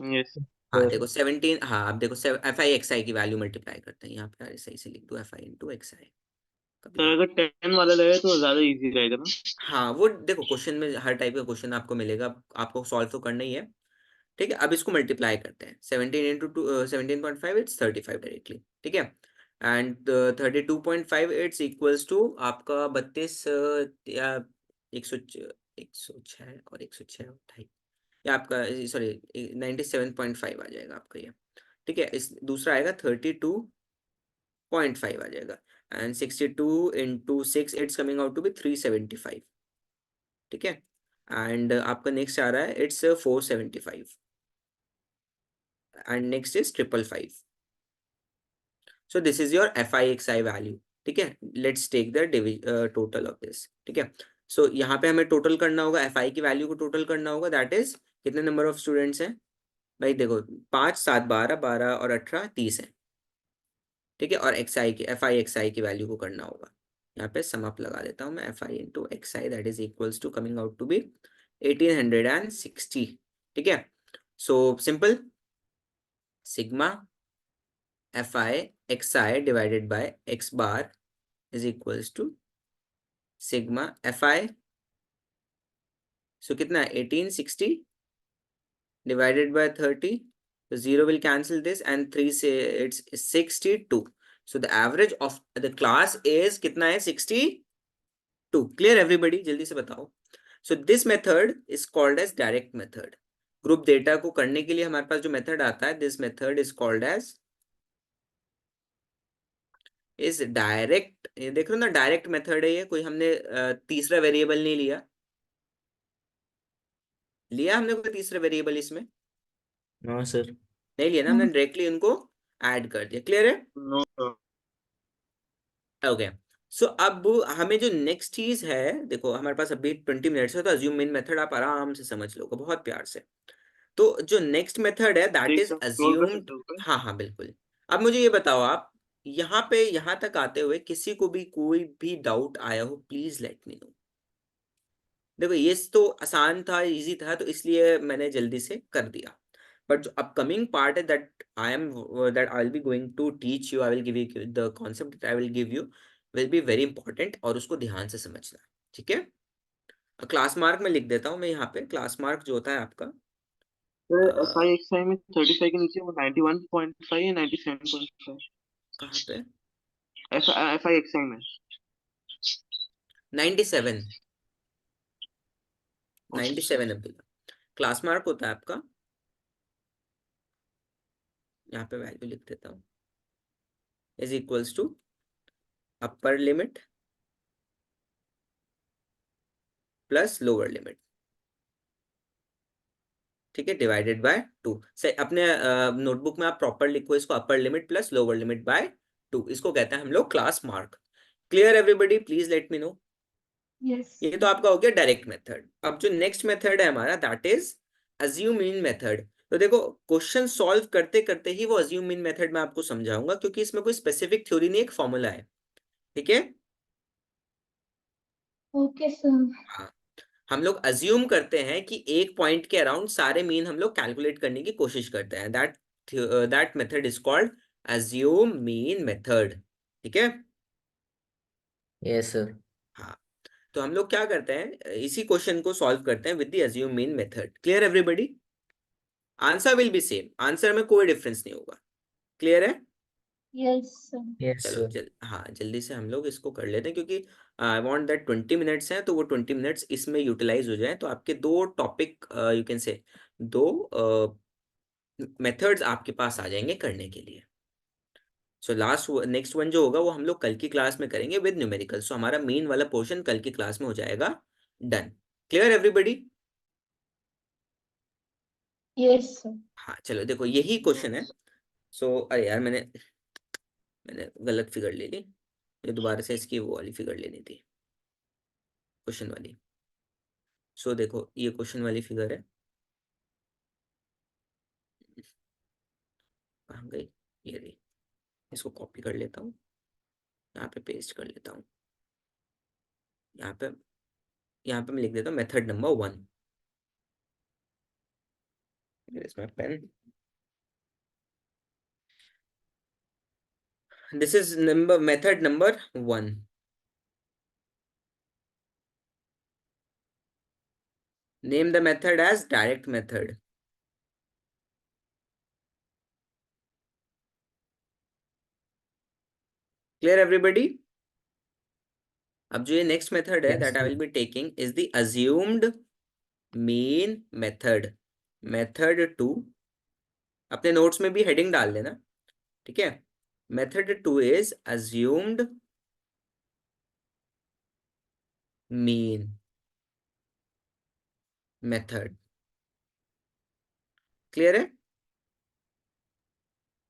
yes हाँ सर देखो 17, हाँ अब देखो एफ आई एक्स आई की वैल्यू मल्टीप्लाई करते हैं यहाँ पे। यार सही से लिख दो, एफ आई इंटू एक्स आई। कभी सर अगर 10 वाला लगे तो ज्यादा इजी रहेगा ना हाँ वो देखो क्वेश्चन में हर टाइप का क्वेश्चन आपको मिलेगा, आपको सॉल्व तो करना ही है। ठीक है, अब इसको मल्टीप्लाई करते हैं। 17 इंटू 17.5 इट्स 35 डायरेक्टली। ठीक है, एंड 32.5 इट्स इक्वल्स टू आपका 32 या 106 और 106 या आपका, सॉरी 97.5 आ जाएगा आपका ये। ठीक है, इस दूसरा आएगा 32.5 आ जाएगा, and 62 into 6 it's coming out to be 375। ठीक है, एंड आपका नेक्स्ट आ रहा है it's 475 and next is 555। So this is your F I X I value. ठीक है, let's take the total of this. ठीक है, सो यहाँ पे हमें टोटल करना होगा, एफ आई की वैल्यू को टोटल करना होगा। दैट इज कितने नंबर ऑफ स्टूडेंट्स हैं भाई? देखो 5 7 12 12 और 18 30 है। ठीक है, और एक्स आई की, एफ आई एक्स आई की वैल्यू को करना होगा। यहाँ पे सम अप लगा देता हूँ मैं, F I into X I that is equals to coming out to be 1860। ठीक है, so simple, sigma F I X I divided by X bar is equals to sigma F I. So कितना है? 1860 divided by 30, so 0 will cancel this and 3 say it's 62. So the average of the class is कितना है? 62। Clear everybody? जल्दी से बताओ। So this method is called as direct method। Group data को करने के लिए हमारे पास जो मेथड आता है, this method is called as is direct। ये देख रहे हो ना, डायरेक्ट मेथड है ये। कोई हमने तीसरा वेरिएबल नहीं लिया। लिया हमने कोई तीसरा वेरिएबल इसमें? नो सर नहीं लिया ना, हमने डायरेक्टली उनको ऐड कर दिया। क्लियर है? no sir. ओके, सो अब हमें जो नेक्स्ट चीज है, देखो हमारे पास अभी 20 मिनट्स है, तो अज्यूम मीन मेथड आप आराम से समझ लोगे बहुत प्यार से। तो जो नेक्स्ट मेथड है दैट ठीक इज है स्क्रॉल कर अज्यूम्ड। सकते हो ऊपर हाँ हाँ बिल्कुल। अब मुझे ये बताओ आप, यहाँ पे यहाँ तक आते हुए किसी को भी कोई भी डाउट आया हो, प्लीज लेट मी नो। देखो ये तो आसान था, इजी था, तो इसलिए मैंने जल्दी से कर दिया। बट जो अपकमिंग पार्ट है that I will be going to teach you, I will give you the concept I will give you, will be very important, और उसको ध्यान से समझना। ठीक है, क्लास मार्क में लिख देता हूँ मैं यहाँ पे। क्लास मार्क जो होता है आपका sir F I uh, X I में 35 के नीचे वो 91.5 या 97.5 कहाँ पे? एफ आई एक्स आई में 97। अच्छा 97 अब्दुल्ला क्लास मार्क होता है आपका। यहाँ पे वैल्यू लिख देता हूँ, is equals to upper limit plus lower limit. ठीक है, डिवाइडेड बाय 2 से अपने नोटबुक में आप प्रॉपर लिखो इसको, upper limit plus lower limit by 2। इसको कहते हैं हम लोग class mark. Clear everybody? Please let me know. Yes. ये तो आपका हो गया डायरेक्ट मेथड। अब जो नेक्स्ट मेथड है हमारा that is assume mean method. तो देखो क्वेश्चन सॉल्व करते करते ही वो अज्यूम मीन मेथड मैं आपको समझाऊंगा, क्योंकि इसमें कोई स्पेसिफिक थ्योरी नहीं, एक फॉर्मूला है। ठीक है, ओके सर। हाँ, हम लोग अज्यूम करते हैं कि एक पॉइंट के अराउंड सारे मीन हम लोग कैलकुलेट करने की कोशिश करते हैं। That method is called assume mean method. ठीक है, यस सर हाँ, तो हम लोग क्या करते हैं, इसी क्वेश्चन को सॉल्व करते हैं with the assume mean method. Clear everybody? Answer will be same, answer में कोई डिफरेंस नहीं होगा। क्लियर है? Yes sir. यस चलो सर हाँ जल्दी से हम लोग इसको कर लेते हैं, क्योंकि आई वांट दैट 20 मिनट्स हैं, तो वो 20 मिनट्स इसमें यूटिलाइज हो जाए, तो आपके दो टॉपिक यू कैन से दो मेथड्स आपके पास आ जाएंगे करने के लिए। सो लास्ट नेक्स्ट वन जो होगा वो हम लोग कल की क्लास में करेंगे विद न्यूमेरिकल। सो हमारा मेन वाला पोर्शन कल की क्लास में हो जाएगा done. Clear everybody? Yes sir. हाँ चलो देखो यही क्वेश्चन है। सो अरे यार मैंने गलत फिगर ले ली, ये दोबारा से इसकी वो वाली फिगर लेनी थी, क्वेश्चन वाली। सो देखो ये क्वेश्चन वाली फिगर है, कहाँ गई, ये रही। इसको कॉपी कर लेता हूँ, यहाँ पे पेस्ट कर लेता हूँ, यहाँ पे मैं लिख देता हूँ मेथड नंबर 1। इसमें pen, this is method number 1। Name the method as direct method. Clear everybody? अब जो ये next method है Yes, that I sir. will be taking is the assumed mean method. Method 2, अपने notes में भी heading डाल देना, ठीक है। Method 2 is assumed mean method. Clear है?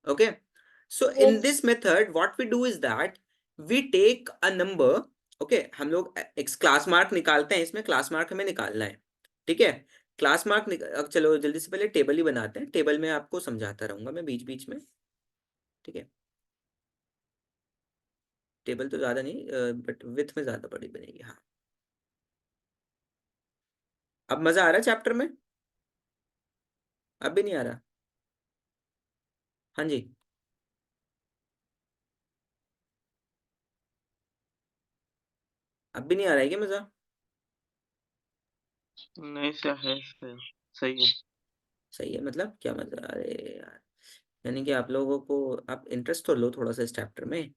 Okay. So in Yes. this method, what we do is that we take a number. Okay, हम लोग एक क्लास मार्क निकालते हैं, इसमें क्लास मार्क हमें निकालना है, ठीक है। क्लास मार्क अब चलो जल्दी से पहले टेबल ही बनाते हैं, टेबल में आपको समझाता रहूंगा मैं बीच बीच में, ठीक है। टेबल तो ज्यादा नहीं बट विथ में ज्यादा बड़ी बनेगी। हाँ, अब मजा आ रहा है चैप्टर में? अब भी नहीं आ रहा? हाँ जी, अब भी नहीं आ रहा है क्या मजा? नहीं सर, है सर, सही है। सही है मतलब क्या मजा? अरे यार, यानी कि आप लोगों को, आप इंटरेस्ट तो लो थोड़ा सा इस चैप्टर में।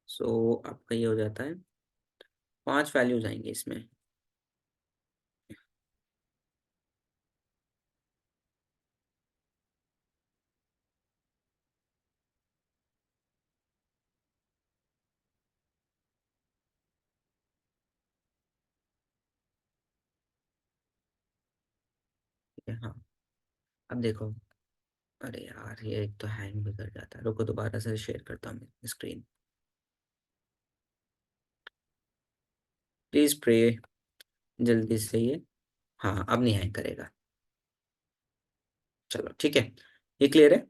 सो आपका ये हो जाता है, 5 वैल्यूज आएंगे इसमें। हाँ, अब देखो, अरे यार ये एक तो हैंग भी कर जाता है, रुको दोबारा से शेयर करता हूँ स्क्रीन। प्लीज प्रे जल्दी से ये, हाँ अब नहीं हैंग करेगा। चलो ठीक है, ये क्लियर है।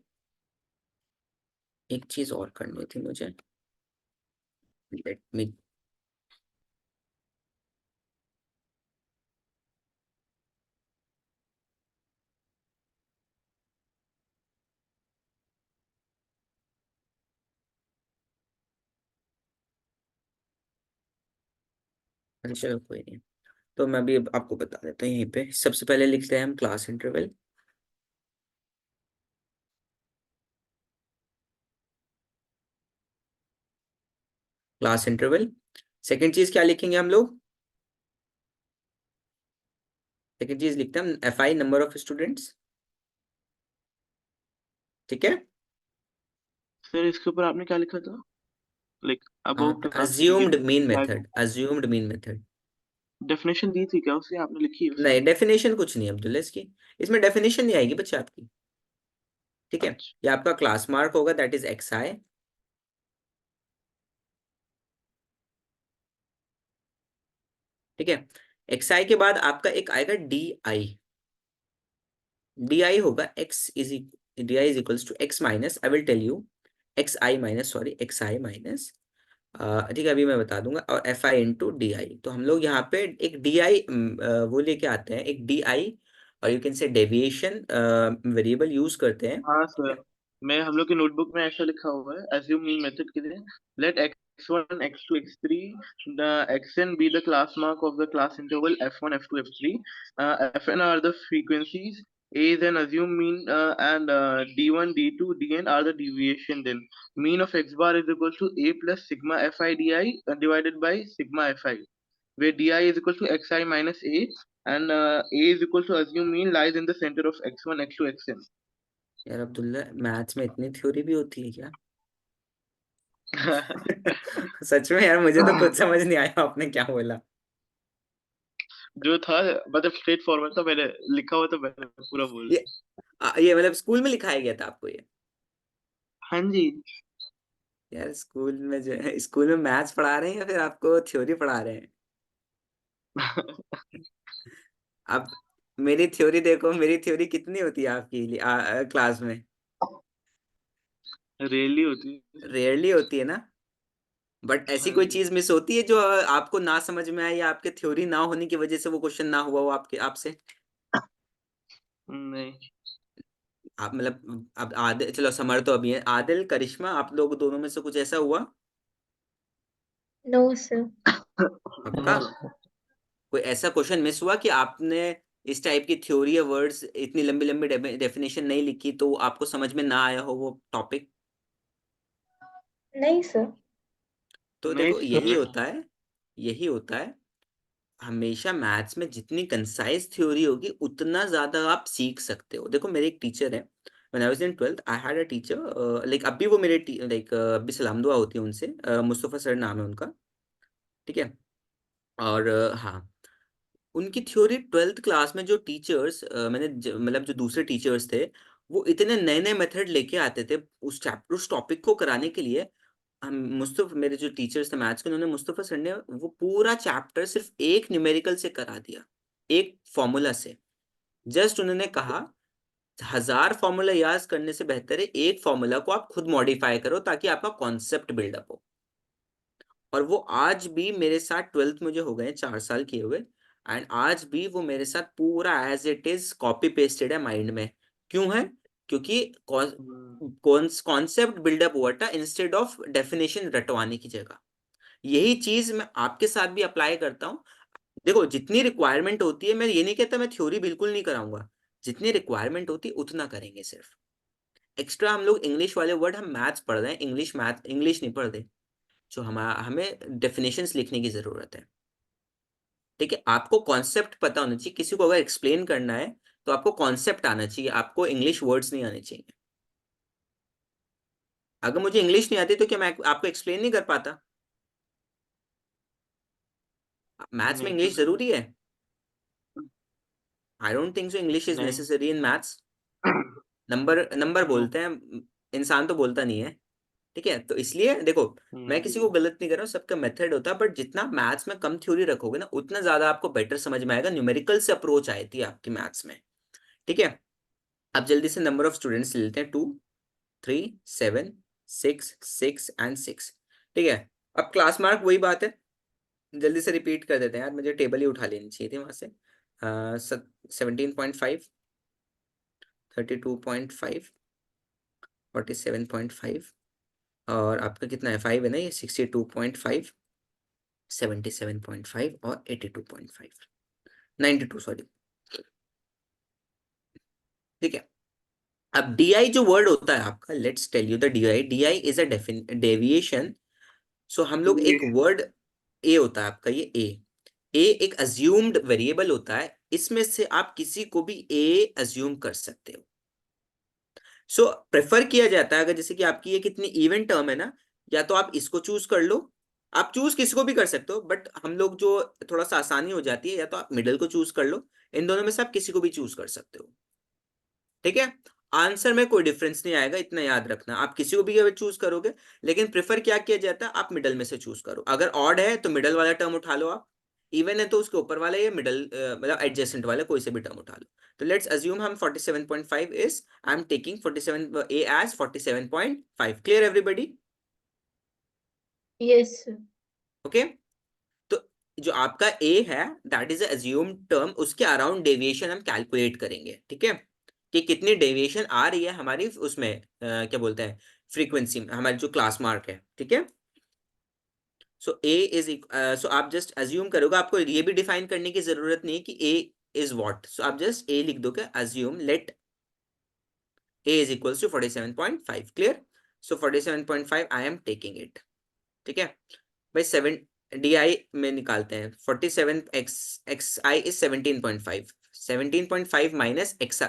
एक चीज और करनी थी मुझे, लेट मी, अच्छा चलो कोई नहीं। तो मैं भी अब आपको बता देता हूँ, यहीं पे सबसे पहले लिखते हैं हम class interval. Class interval, second चीज क्या लिखेंगे हम लोग? सेकंड चीज लिखते हैं हम F I, number of students, ठीक है। सर इसके ऊपर आपने क्या लिखा था? Like above class assumed mean method, assumed mean method. Definition दी थी क्या उसे, आपने लिखी है नहीं, उसमें? डेफिनेशन कुछ नहीं अब्दुल्ला इसकी, इसमें डेफिनेशन नहीं आएगी बच्चे आपकी, ठीक है। अच्छा। ये आपका क्लास मार्क होगा, दैट इज एक्स आई, ठीक है। एक्स आई के बाद आपका एक आएगा डी आई। डी आई होगा X is, D I is equals to X minus, I will tell you, X I minus, sorry X I minus, ठीक है अभी मैं बता दूंगा, और F I into D I. तो हम लोग यहाँ पे एक डी आई वो लेके आते हैं, एक डी आई, और you can say deviation variable use करते हैं, हाँ ठीक सर, है। मैं हम लोग की नोटबुक में ऐसा लिखा हुआ है, assume mean मेथड के लिए let x1 x2 x3 the xn be the class mark of the class interval f1 f2 f3, fn are the frequencies, a is an assume mean, and d1 d2 dn are the deviation. Then mean of x bar is equal to a plus sigma fi di divided by sigma fi, where di is equal to xi minus a, and a is equal to assume mean lies in the center of x1 x2 xn. यार अब्दुल्ला, मैथ्स में इतनी थ्योरी भी होती है क्या? सच में यार, मुझे तो कुछ समझ नहीं आया आपने क्या बोला। जो था मतलब स्ट्रेट फॉरवर्ड था, मैंने लिखा हुआ तो मैंने पूरा बोल ये दिया। ये मतलब स्कूल में लिखाया गया था आपको ये? हाँ जी। यार स्कूल में जो है, स्कूल में मैथ्स पढ़ा रहे हैं या फिर आपको थ्योरी पढ़ा रहे हैं? अब मेरी थ्योरी देखो, मेरी थ्योरी कितनी होती है आपकी क्लास में? रेली होती है। रेयरली होती है ना। बट ऐसी हाँ कोई जी। चीज मिस होती है जो आपको ना समझ में आए, या आपके थ्योरी ना होने की वजह से वो क्वेश्चन ना हुआ हो आपके आपसे? नहीं। आप मतलब, अब आदिल, चलो समर तो अभी है, आदिल करिश्मा आप लोग दोनों में से कुछ ऐसा हुआ? No sir. पक्का? कोई ऐसा क्वेश्चन मिस हुआ कि आपने इस टाइप की थ्योरी या वर्ड्स इतनी लंबी लंबी डेफिनेशन नहीं लिखी तो आपको समझ में ना आया हो वो टॉपिक? नहीं सर। तो नहीं देखो यही सर। होता है, यही होता है। हमेशा मैथ्स में जितनी कंसाइज थ्योरी होगी उतना ज्यादा आप सीख सकते हो। देखो मेरे एक टीचर है, when I was in 12th I had a teacher, like अभी वो मेरे लाइक अभी सलाम दुआ होती है उनसे, मुस्तफा सर नाम है उनका। ठीक है। और हाँ, उनकी थ्योरी 12th क्लास में जो टीचर्स मतलब जो दूसरे टीचर्स थे, वो इतने नए नए मेथड लेके आते थे उस चैप्टर उस टॉपिक को कराने के लिए। हम मुस्तफा मेरे जो टीचर्स थे मैथ्स के, उन्होंने मुस्तफा सर ने वो पूरा चैप्टर सिर्फ एक न्यूमेरिकल से करा दिया, एक फॉर्मूला से। जस्ट उन्होंने कहा 1000 फॉर्मूला याद करने से बेहतर है एक फॉर्मूला को आप खुद मॉडिफाई करो ताकि आपका कॉन्सेप्ट बिल्डअप हो। और वो आज भी मेरे साथ, 12th मुझे हो गए 4 साल किए हुए, एंड आज भी वो मेरे साथ पूरा as it is copy pasted है माइंड में। क्यों है? क्योंकि कॉन्सेप्ट बिल्डअप हुआ था इंस्टेड ऑफ डेफिनेशन रटवाने की जगह। यही चीज मैं आपके साथ भी अप्लाई करता हूँ। देखो जितनी रिक्वायरमेंट होती है, मैं ये नहीं कहता मैं थ्योरी बिल्कुल नहीं कराऊंगा, जितनी रिक्वायरमेंट होती है उतना करेंगे सिर्फ। एक्स्ट्रा हम लोग इंग्लिश वाले वर्ड, हम मैथ्स पढ़ रहे हैं, इंग्लिश नहीं पढ़ रहे। जो हमें डेफिनेशंस लिखने की जरूरत है। ठीक है, आपको कॉन्सेप्ट पता होना चाहिए। किसी को अगर एक्सप्लेन करना है तो आपको कॉन्सेप्ट आना चाहिए, आपको इंग्लिश वर्ड्स नहीं आने चाहिए। अगर मुझे इंग्लिश नहीं आती तो क्या मैं आपको एक्सप्लेन नहीं कर पाता? मैथ्स में नहीं इंग्लिश सर। जरूरी है? I don't think so English is नहीं। Necessary in maths. Number number no. बोलते हैं, इंसान तो बोलता नहीं है। ठीक है, तो इसलिए देखो, मैं किसी को गलत नहीं कर रहा हूँ, सबका मेथड होता है, बट जितना मैथ्स में कम थ्योरी रखोगे ना उतना ज्यादा आपको बेटर समझ में आएगा, न्यूमेरिकल से अप्रोच आई थी आपकी मैथ्स में। ठीक है। अब जल्दी से नंबर ऑफ स्टूडेंट्स ले लेते हैं, 2, 3, 7, 6, 6 एंड 6। ठीक है। अब क्लास मार्क वही बात है, जल्दी से रिपीट कर देते हैं यार, मुझे टेबल ही उठा लेनी चाहिए थी वहां से। 17.5, 32.5, 47.5, और आपका कितना है 5 है ना, ये 62.5, 77.5 और 82.5, 92 सॉरी। ठीक है। अब DI जो वर्ड होता है आपका, let's tell you the DI। DI इज अ डेविएशन। सो हम लोग एक वर्ड, ए होता है आपका, ये ए एक अज्यूम्ड वेरिएबल होता है, इसमें से आप किसी को भी ए अज्यूम कर सकते हो। सो प्रेफर किया जाता है, अगर जैसे कि आपकी ये कितनी इवन टर्म है ना, या तो आप इसको चूज कर लो, आप चूज किसी को भी कर सकते हो, बट हम लोग जो थोड़ा सा आसानी हो जाती है, या तो आप मिडल को चूज कर लो, इन दोनों में से आप किसी को भी चूज कर सकते हो। ठीक है। आंसर में कोई डिफरेंस नहीं आएगा, इतना याद रखना, आप किसी को भी अगर चूज करोगे। लेकिन प्रेफर क्या किया जाता है, आप मिडल में से चूज करो। अगर ऑड है तो मिडल वाला टर्म उठा लो आप, इवन है तो उसके ऊपर वाला, या मिडल मतलब एडजेसेंट वाला कोई से भी टर्म उठा लो। तो लेट्स अज्यूम हम 47.5 is, I am taking 47 A as 47.5। Clear everybody? Yes sir. Okay. तो जो आपका ए है, दैट इज अज्यूम टर्म, उसके अराउंड डेविएशन हम कैलकुलेट करेंगे। ठीक है, कि कितनी डेविएशन आ रही है हमारी उसमें, क्या बोलते हैं, फ्रीक्वेंसी में, हमारी जो क्लास मार्क है। ठीक है। सो ए इज, सो आप जस्ट अज्यूम करोगे, आपको ये भी डिफाइन करने की जरूरत नहीं है कि ए इज व्हाट। सो आप जस्ट ए लिख दोगे, assume let A is equals to 47.5। Clear? So 47.5 I am taking it. ठीक है भाई। 7 DI में निकालते हैं, 47 X I is 17.5, 17.5 minus X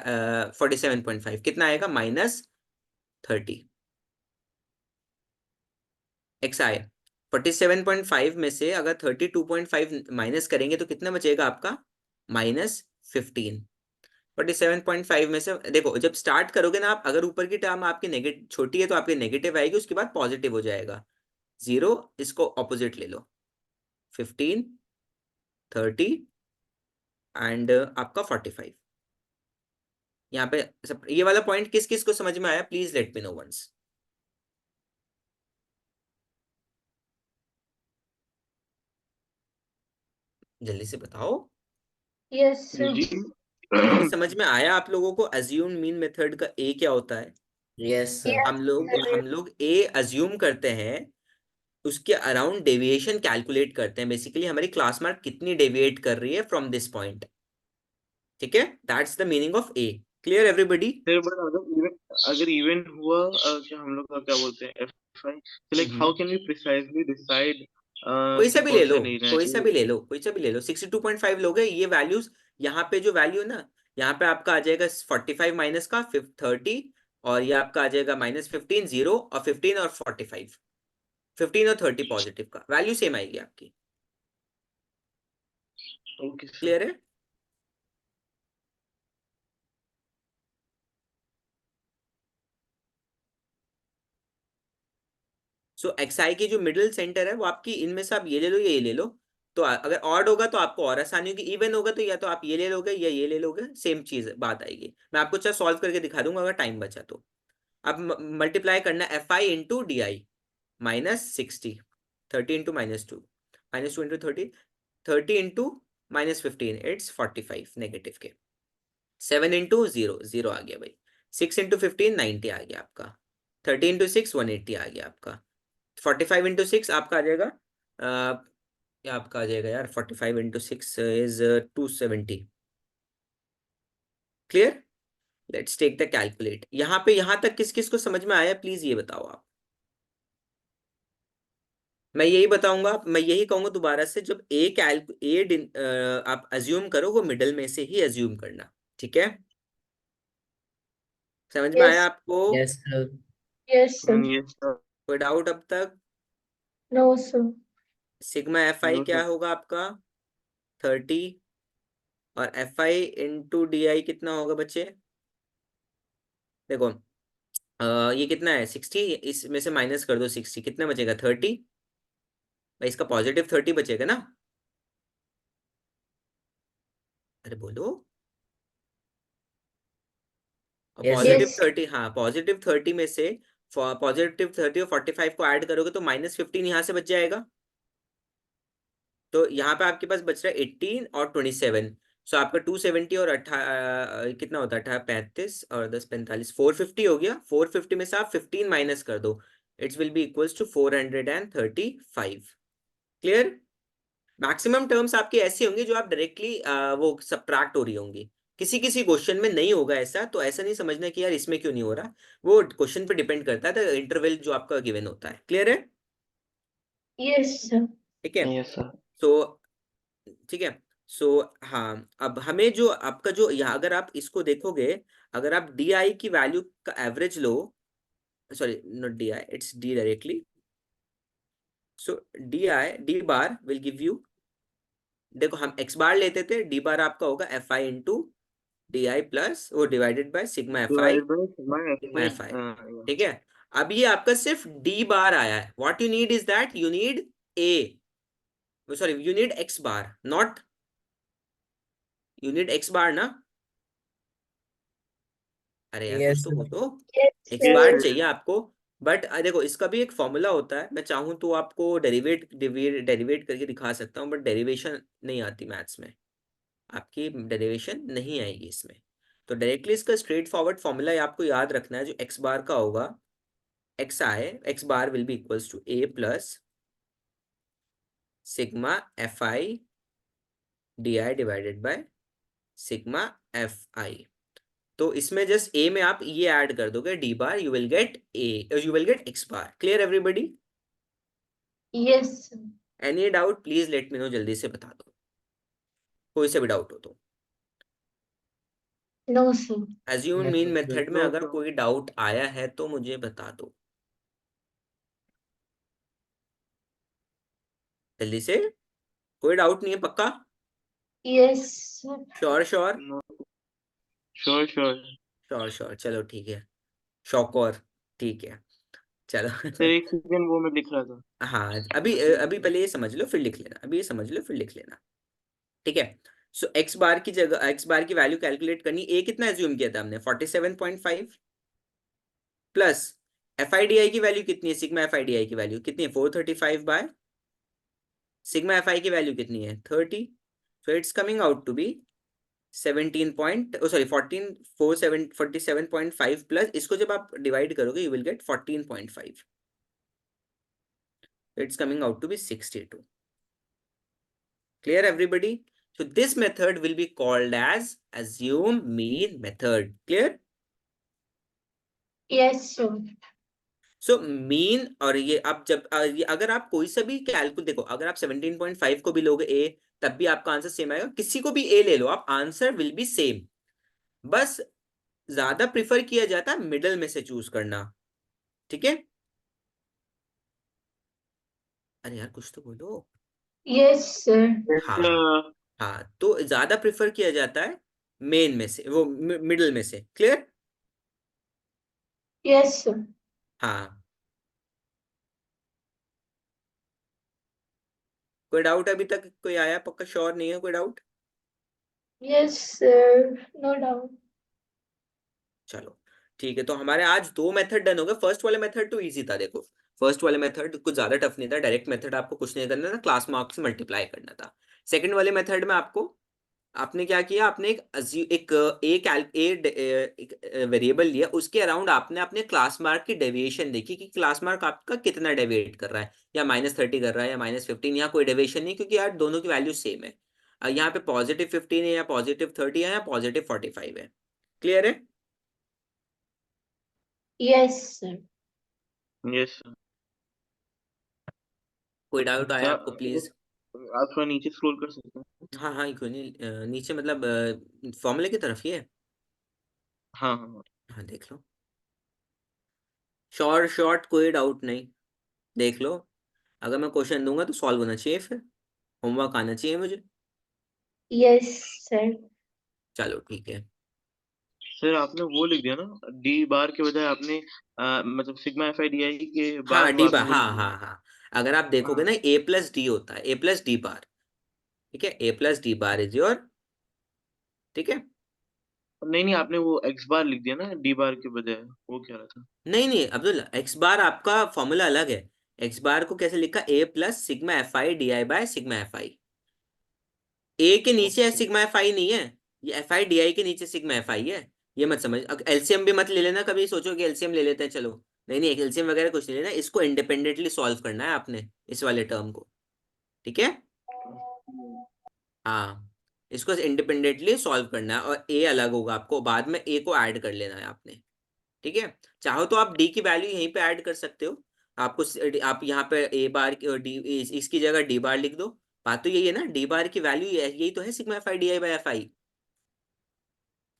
47.5 कितना आएगा, -30। एक्स आई 47.5 में से अगर 32.5 माइनस करेंगे तो कितना बचेगा आपका -15। 47.5 में से देखो, जब स्टार्ट करोगे ना आप, अगर ऊपर की टर्म आपकी नेगेटिव छोटी है तो आपकी नेगेटिव आएगी, उसके बाद पॉजिटिव हो जाएगा 0। इसको ऑपोजिट ले लो, 15, 30 एंड आपका 45। यहाँ पे सब ये वाला पॉइंट किस किस को समझ में आया, please let me know once. जल्दी से बताओ। Yes sir. जी ये समझ में आया आप लोगों को अज्यूम मीन मेथड का ए क्या होता है? Yes, sir. हम लोग ए अज्यूम करते हैं, उसके अराउंड डेविएशन कैलकुलेट करते हैं, बेसिकली हमारी क्लास मार्क कितनी डेविएट कर रही है फ्रॉम दिस पॉइंट। ठीक है, that's the meaning of A. Clear everybody? Sir, but अगर इवेंट हुआ, क्या हम लोग का क्या बोलते हैं, F I, like how can we precisely decide कोई सा कि भी ले कौन लो, से नहीं कोई सा रहने? भी ले लो, कोई सा भी ले लो। 62.5 लोगे, ये वैल्यूज यहाँ पे जो वैल्यू है ना, यहाँ पे आपका आ जाएगा 45 माइनस का 30, और ये आपका आ जाएगा -15, 0 और 15 और 45, 15 और 30 पॉजिटिव का वैल्यू सेम आएगी आपकी। Okay sir. क्लियर है? सो एक्स आई की जो मिडिल सेंटर है वो आपकी, इनमें से आप ये ले लो, ये ले लो। तो अगर ऑड होगा तो आपको और आसानी होगी, इवन होगा तो या तो आप ये ले लोगे या ये ले लोगे, सेम चीज बात आएगी। मैं आपको चाहे सॉल्व करके दिखा दूंगा अगर टाइम बचा तो। अब मल्टीप्लाई करना F I into D I, -60, 30 into -2, -2 into 30, 30 into -15, it's 45 negative के। 7 इंटू 0, 0 आ गया भाई। 6 इंटू 15, 90 आ गया आपका। 30 इंटू 6, 180 आ गया आपका। 45 इंटू 6 आपका आ जाएगा, क्या आपका आ जाएगा यार, 45 into 6 is 270। Clear? Let's take the calculate. यहाँ पे यहाँ तक किस किस को समझ में आया, प्लीज ये बताओ आप। मैं यही बताऊंगा, मैं यही कहूंगा दोबारा से, जब आप अज्यूम करो वो मिडल में से ही अज्यूम करना। ठीक है, समझ में आया यस। आपको? Yes, sir. Yes sir. Yes sir. कोई डाउट अब तक? No sir. Sigma F I no क्या सर। होगा आपका 30, और F I into D I कितना होगा बच्चे? देखो, ये कितना है 60, इसमें से माइनस कर दो 60, कितना बचेगा 30। भाई इसका पॉजिटिव 30 बचेगा ना? अरे बोलो। और Yes, sir. Positive yes. 30, हाँ पॉजिटिव 30 में से पॉजिटिव 30 और 45 को ऐड करोगे तो -15 यहाँ से बच जाएगा। तो यहाँ पे आपके पास बच रहा है 18 और 27। सो आपका 270 और कितना होता है 35 और 10 45, 450 हो गया। 450 में से आप 15 माइनस कर दो, it's will be equals to 435। Clear? Maximum terms आपकी ऐसी होंगी जो आप डायरेक्टली वो सब्ट्रैक्ट हो रही होंगी। किसी किसी क्वेश्चन में नहीं होगा ऐसा, तो ऐसा नहीं समझना कि यार इसमें क्यों नहीं हो रहा, वो क्वेश्चन पे डिपेंड करता है, इंटरवल जो आपका गिवन होता है। क्लियर है? Yes sir. ठीक है। Yes sir. सो ठीक है। सो हाँ, अब हमें जो आपका जो यहाँ, अगर आप इसको देखोगे, अगर आप डी आई की वैल्यू का average low, sorry not D I, it's D directly. So D bar will give you, देखो हम एक्स बार लेते थे, डी बार आपका होगा F I into D I plus वो divided by sigma F I, divided by sigma F sigma I. F I. ठीक है, अब ये आपका सिर्फ डी बार आया है। What you need is that you need a, sorry you need X bar, not you need X bar ना। अरे यार कुछ Yes, तो sir. बोलो। Yes X yes bar sir. Yes. चाहिए आपको। बट देखो इसका भी एक फॉर्मूला होता है, मैं चाहूँ तो आपको डेरिवेट करके दिखा सकता हूँ, बट डेरिवेशन नहीं आती मैथ्स में, आपकी डेरिवेशन नहीं आएगी इसमें। तो डायरेक्टली इसका स्ट्रेट फॉरवर्ड फॉर्मूला आपको याद रखना है, जो एक्स बार का होगा, X bar will be equals to A plus sigma F I D I divided by sigma F I. तो इसमें जस्ट ए में आप ये ऐड कर दोगे D bar, you will get you will get x bar. Clear everybody? Yes sir. Any doubt please let me no, जल्दी से बता दो कोई सा भी डाउट हो तो। No sir. Assume Yes, mean sir. Method में नो अगर सर। कोई डाउट आया है तो मुझे बता दो। जल्दी से, कोई डाउट नहीं है पक्का? Yes sir. Sure sure No. Sure, sure. Sure sure, चलो ठीक है, शौकोर, ठीक है चलो। सर एक सेकंड, वो मैं लिख रहा था। हाँ अभी पहले ये समझ लो फिर लिख लेना, अभी ये समझ लो फिर लिख लेना, ठीक है। सो एक्स बार की जगह एक्स बार की वैल्यू कैलकुलेट करनी, ए कितना एज्यूम किया था हमने 47.5 प्लस एफ आई डी आई की वैल्यू कितनी है, सिग्मा एफ आई डी आई की वैल्यू कितनी है 435 बाय सिग्मा एफ आई की वैल्यू कितनी है 30, so it's coming out to be 17 point sorry 47.5 plus इसको जब आप डिवाइड करोगे you will get 14.5, it's coming out to be 62. Clear everybody? So this method will be called as assume mean method. Clear? Yes sir. So mean, और ये आप जब ये अगर आप कोई सा भी कैलकुलेट देखो, अगर आप 17.5 को भी लोगे a, तब भी आपका आंसर सेम आएगा, किसी को भी a ले लो आप, आंसर विल बी सेम, बस ज्यादा प्रिफर किया जाता है मिडल में से चूज करना, ठीक है? अरे यार कुछ तो बोलो। Yes sir. हाँ हाँ, तो ज्यादा प्रिफर किया जाता है मेन में से, वो मिडल में से। क्लियर? Yes sir. हाँ, कोई डाउट अभी तक कोई आया? पक्का श्योर नहीं है, कोई doubt? Yes sir, no doubt. चलो ठीक है, तो हमारे आज दो मेथड डन हो गए। फर्स्ट वाले मेथड तो इजी था, देखो फर्स्ट वाले मेथड कुछ ज्यादा टफ नहीं था, डायरेक्ट मेथड, आपको कुछ नहीं करना था, क्लास मार्क्स से मल्टीप्लाई करना था। सेकंड वाले मेथड में आपको आपने क्या किया, आपने एक वेरिएबल लिया, उसके अराउंड आपने अपने क्लास मार्क की डेविएशन देखी कि क्लास मार्क आपका कितना डेविएट कर रहा है, या -30 कर रहा है या -15, यहाँ कोई डेविएशन नहीं क्योंकि यार दोनों की वैल्यू सेम है। यहाँ पे +15 है या +30 है या +45 है। क्लियर है? Yes sir. यस कोई डाउट आया सर। आपको प्लीज? आप थोड़ा नीचे स्क्रॉल कर सकते हैं? हाँ हाँ क्यों नहीं, नीचे मतलब फॉर्मूले की तरफ ही है। हाँ हाँ हाँ। हाँ देख लो, शॉर्ट कोई डाउट नहीं, देख लो। अगर मैं क्वेश्चन दूंगा तो सॉल्व होना चाहिए, फिर होमवर्क आना चाहिए मुझे। Yes sir. चलो ठीक है। सर आपने वो लिख दिया ना, डी बार के बजाय आपने मतलब सिग्मा एफ आई डी आई के हाँ बाद वो डी बार, आपने वो लिख हाँ दिया। हाँ हाँ, अगर आप देखोगे हाँ। ना A+D होता है, A+D बार, ठीक है, A+D बार इज योर, ठीक है। नहीं नहीं, आपने वो एक्स बार लिख दिया ना डी बार के बजाय, वो क्या रहा था? नहीं नहीं अब्दुल्ला, एक्स बार आपका फॉर्मूला अलग है। एक्स बार को कैसे लिखा, A+σFI/DI/σFI। ए के नीचे ओके। सिग्मा एफ आई नहीं है, ये FI/DI के नीचे सिग्मा एफ आई है। ये मत समझ, एलसीएम भी मत ले लेना, कभी सोचो कि एलसीएम ले लेते हैं, चलो नहीं नहीं, एलसीएम वगैरह कुछ नहीं लेना, इसको इंडिपेंडेंटली सॉल्व करना है आपने, इस वाले टर्म को, ठीक है। हाँ, इसको इंडिपेंडेंटली सॉल्व करना है, और ए अलग होगा, आपको बाद में ए को ऐड कर लेना है आपने, ठीक है। चाहो तो आप डी की वैल्यू यहीं पे ऐड कर सकते हो, आपको आप यहाँ पे ए बार डी, इसकी जगह डी बार लिख दो। बात तो यही है ना, डी बार की वैल्यू यही तो है सिग्मा FI/DI/FI।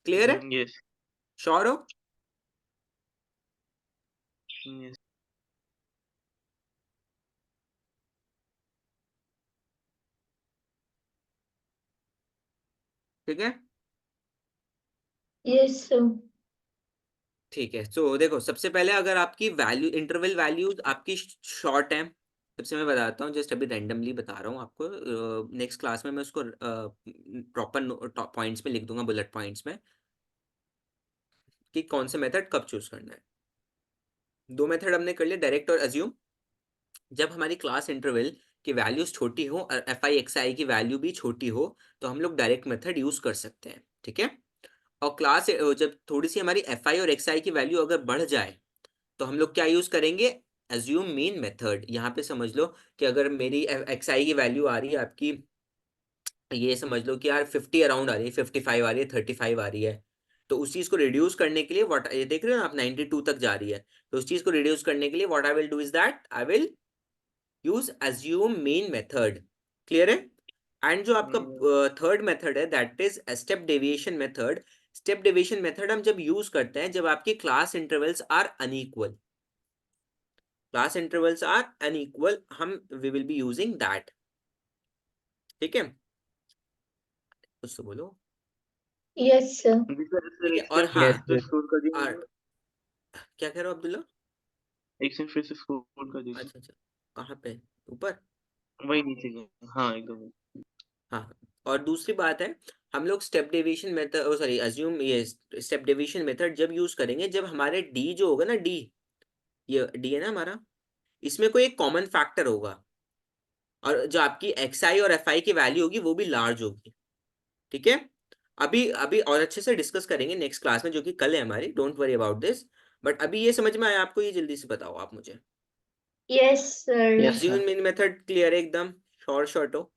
क्लियर है? यस श्योर हो? यस। ठीक है यस सर। ठीक है। तो देखो सबसे पहले अगर आपकी वैल्यू इंटरवल वैल्यूज आपकी शॉर्ट है, सबसे मैं बताता हूँ, जस्ट अभी रैंडमली बता रहा हूँ आपको, नेक्स्ट क्लास में मैं उसको प्रॉपर पॉइंट्स में लिख दूंगा, बुलेट पॉइंट्स में, कि कौन से मेथड कब चूज करना है। दो मेथड हमने कर लिए, डायरेक्ट और अज्यूम। जब हमारी क्लास इंटरवल की वैल्यूज छोटी हो और FI/XI की वैल्यू भी छोटी हो, तो हम लोग डायरेक्ट मेथड यूज कर सकते हैं, ठीक है। और क्लास जब थोड़ी सी हमारी FI और XI की वैल्यू अगर बढ़ जाए, तो हम लोग क्या यूज करेंगे, एज्यूम मीन मेथड। यहाँ पे समझ लो कि अगर मेरी XI की वैल्यू आ रही है आपकी, ये समझ लो कि यार 50 अराउंड आ रही है, 55 आ रही है, 35 आ रही है, तो उस चीज को रिड्यूस करने के लिए व्हाट, ये देख रहे हो ना आप 92 तक जा रही है, तो उस चीज को रिड्यूस करने के लिए what I will do is that I will use assume mean method. Clear है? एंड जो आपका थर्ड मेथड है that is step deviation method. Step deviation method हम जब यूज करते हैं जब आपकी class intervals are unequal, class intervals are unequal, हम we will be using that. ठीक है, कुछ तो बोलो। Yes sir. जी सर, ठीक है, एक और सेकंड हाँ, Yes, फिर sir. से स्क्रॉल कर दिया और मैंने। क्या कह रहे हो अब्दुल्ला? एक सेकंड फिर से स्क्रॉल कर दीजिए। अच्छा अच्छा, कहाँ पे, ऊपर? वही नीचे गया, हाँ एकदम। हाँ, और दूसरी बात है, हम लोग step deviation method, sorry assume, ये स्टेप डेविएशन मेथड जब यूज करेंगे जब हमारे डी जो होगा ना, डी, ये डी है ना हमारा, इसमें कोई एक कॉमन फैक्टर होगा, और जो आपकी एक्स आई और एफ आई की वैल्यू होगी वो भी लार्ज होगी। ठीक है, अभी अभी और अच्छे से डिस्कस करेंगे नेक्स्ट क्लास में, जो कि कल है हमारी, don't worry about this. But अभी ये समझ में आया आपको, ये जल्दी से बताओ आप मुझे। Yes sir. Yes sir. Assume method clear है एकदम, शॉर्ट हो?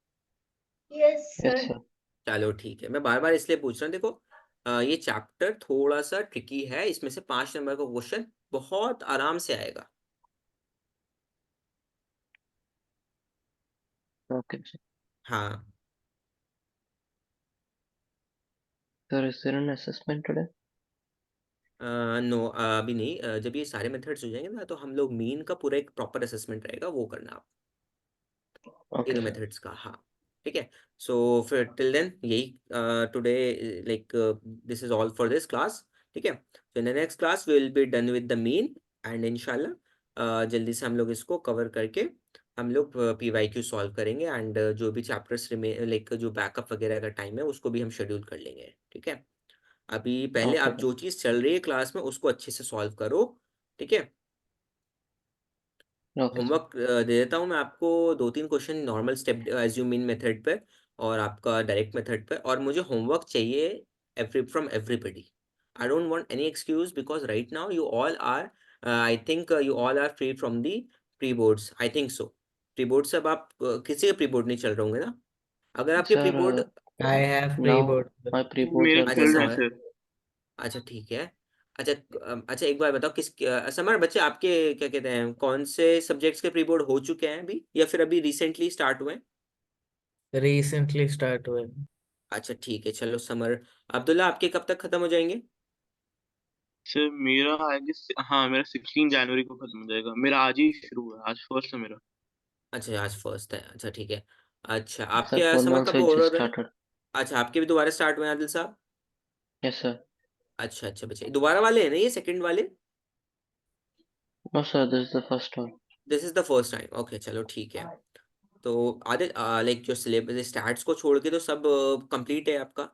Yes yes sir. सर। चलो ठीक है, मैं बार बार इसलिए पूछ रहा हूँ, देखो ये चैप्टर थोड़ा सा ट्रिकी है, इसमें से 5 नंबर का क्वेश्चन बहुत आराम से आएगा। Okay sir. हाँ, sir, is there an assessment today? No अभी नहीं, जब ये सारे मेथड्स हो जाएंगे ना तो हम लोग मीन का पूरा एक प्रॉपर असेसमेंट रहेगा, वो करना आप ओके तीनों सर। मेथड्स का। हाँ, ठीक है। सो फिर टिल देन यही, today like this is all for this class. ठीक है, so in the next class we will be done with the mean, and इंशाल्लाह जल्दी से हम लोग इसको कवर करके हम लोग PYQ सॉल्व करेंगे, एंड जो भी चैप्टर्स लाइक जो बैकअप वगैरह का टाइम है उसको भी हम शेड्यूल कर लेंगे। ठीक है, अभी पहले ओके आप सर। जो चीज़ चल रही है क्लास में उसको अच्छे से सॉल्व करो। ठीक है, ओके सर। होमवर्क दे देता हूँ मैं आपको, 2-3 क्वेश्चन नॉर्मल स्टेप एज्यूम इन मेथड पे और आपका डायरेक्ट मेथड पे, और मुझे होमवर्क चाहिए from everybody. I don't want any excuse, because right now you all are, I think you all are free from the pre boards, I think so. Pre board से अब आप किसी के प्री बोर्ड नहीं चल रहे होंगे ना? अगर आपके pre sir, board, I have now pre-board, sir. My pre boards मेरे आर अच्छा चल रहे हैं गोइंग। समझ, सर। अच्छा ठीक है। अच्छा अच्छा, एक बार बताओ किस समर बच्चे आपके क्या कहते हैं, कौन से सब्जेक्ट्स के प्री बोर्ड हो चुके हैं अभी, या फिर अभी रिसेंटली स्टार्ट हुए हैं? Recently start हुए. अच्छा ठीक है, चलो समर, अब्दुल्ला आपके कब तक खत्म हो जाएंगे? सर मेरा आई गेस, हाँ मेरा 16 जनवरी को खत्म हो जाएगा। मेरा आज ही शुरू है, आज फर्स्ट है मेरा। अच्छा आज फर्स्ट है, अच्छा ठीक है। अच्छा सर आपके फॉर समर नाउ कब सर हो जस्ट रहे हैं? स्टार्टेड। अच्छा आपके भी दोबारा स्टार्ट हुए हैं आदिल साहब? Yes sir. अच्छा अच्छा बच्चे दोबारा वाले हैं ना, ये सेकंड वाले? No sir, this is the first one. This is the first time, okay चलो ठीक है। तो आदिल लाइक जो सिलेबस स्टार्ट्स को छोड़ के तो सब कंप्लीट है आपका?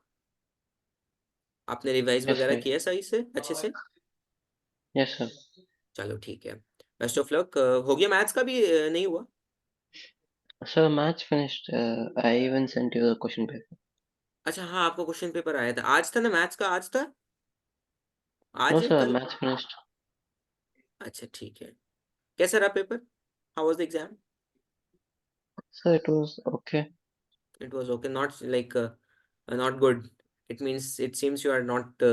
आपने रिवाइज यस वगैरह सर। किया सही से, अच्छे से? Yes sir. चलो ठीक है, बेस्ट ऑफ लक। हो गया मैथ्स का भी, नहीं हुआ? Sir match finished, I even sent you the question paper. अच्छा हाँ, आपका क्वेश्चन पेपर आया था, आज था ना मैथ्स का, आज था, नो आज है सर, कल? Match finished. अच्छा ठीक है, कैसा रहा paper, how was the exam? Sir it was okay. It was okay, not like not good, it means it seems you are not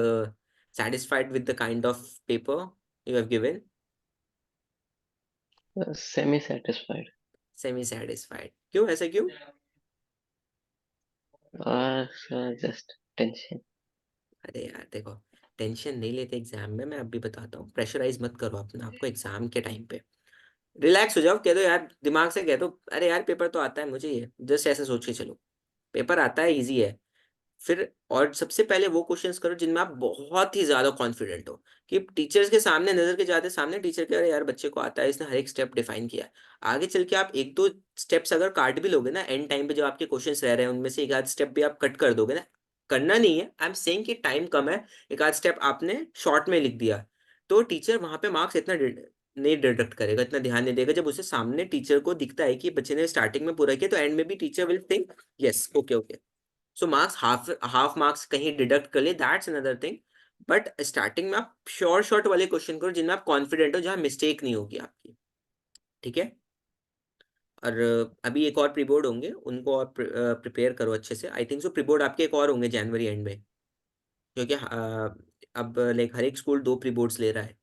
satisfied with the kind of paper you have given. Semi satisfied. Semi satisfied, क्यों, ऐसा क्यों? Sir just tension. अरे यार देखो, टेंशन नहीं लेते एग्जाम में, मैं अभी बताता हूँ, प्रेशराइज मत करो अपना आपको एग्जाम के टाइम पे, रिलैक्स हो जाओ, कह दो यार, दिमाग से कह दो, अरे यार पेपर तो आता है मुझे, ये जस्ट ऐसे सोच के चलो, पेपर आता है, इजी है। फिर और सबसे पहले वो क्वेश्चंस करो जिनमें आप बहुत ही ज्यादा कॉन्फिडेंट हो, कि टीचर्स के सामने नजर के जाते सामने टीचर के, अरे यार बच्चे को आता है, इसने हर एक स्टेप डिफाइन किया है। आगे चल के आप एक दो स्टेप्स अगर काट भी लोगे ना, एंड टाइम पे जब आपके क्वेश्चंस रह रहे हैं उनमें से एक आध स्टेप भी आप कट कर दोगे ना, करना नहीं है, आई एम सेइंग कि टाइम कम है, एक आध स्टेप आपने शॉर्ट में लिख दिया, तो टीचर वहां पे मार्क्स इतना नहीं डिडक्ट करेगा, इतना ध्यान नहीं देगा। जब उसे सामने टीचर को दिखता है कि बच्चे ने स्टार्टिंग में पूरा किया, तो एंड में भी teacher will think yes okay okay, so marks half marks कहीं डिडक्ट कर ले, that's another thing. But starting में आप श्योर शॉर्ट वाले क्वेश्चन करो जिनमें आप कॉन्फिडेंट हो, जहां मिस्टेक नहीं होगी आपकी। ठीक है, और अभी एक और प्रीबोर्ड होंगे, उनको और प्रिपेयर करो अच्छे से, आई थिंक सो प्रीबोर्ड आपके एक और होंगे जनवरी एंड में, क्योंकि अब लाइक हर एक स्कूल 2 प्रीबोर्ड्स ले रहा है।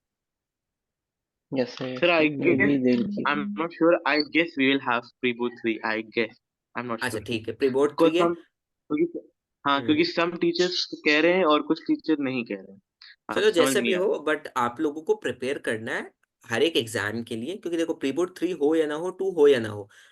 Yes sir, sir I may guess, be they will I keep. Am not sure, I guess we will have preboard 3, I guess, I am not अच्छा श्योर ठीक है, प्रीबोर्ड बिकॉज 3 है। हम, क्योंकि हाँ, हम्म, क्योंकि सम टीचर्स कह रहे हैं और कुछ टीचर नहीं कह रहे हैं। चलो समझ जैसा भी नहीं आ हो, रहा। बट आप लोगों को प्रिपेयर करना है हर एक एग्जाम के लिए, क्योंकि देखो प्री बोर्ड 3 हो या ना हो, 2 हो या ना हो,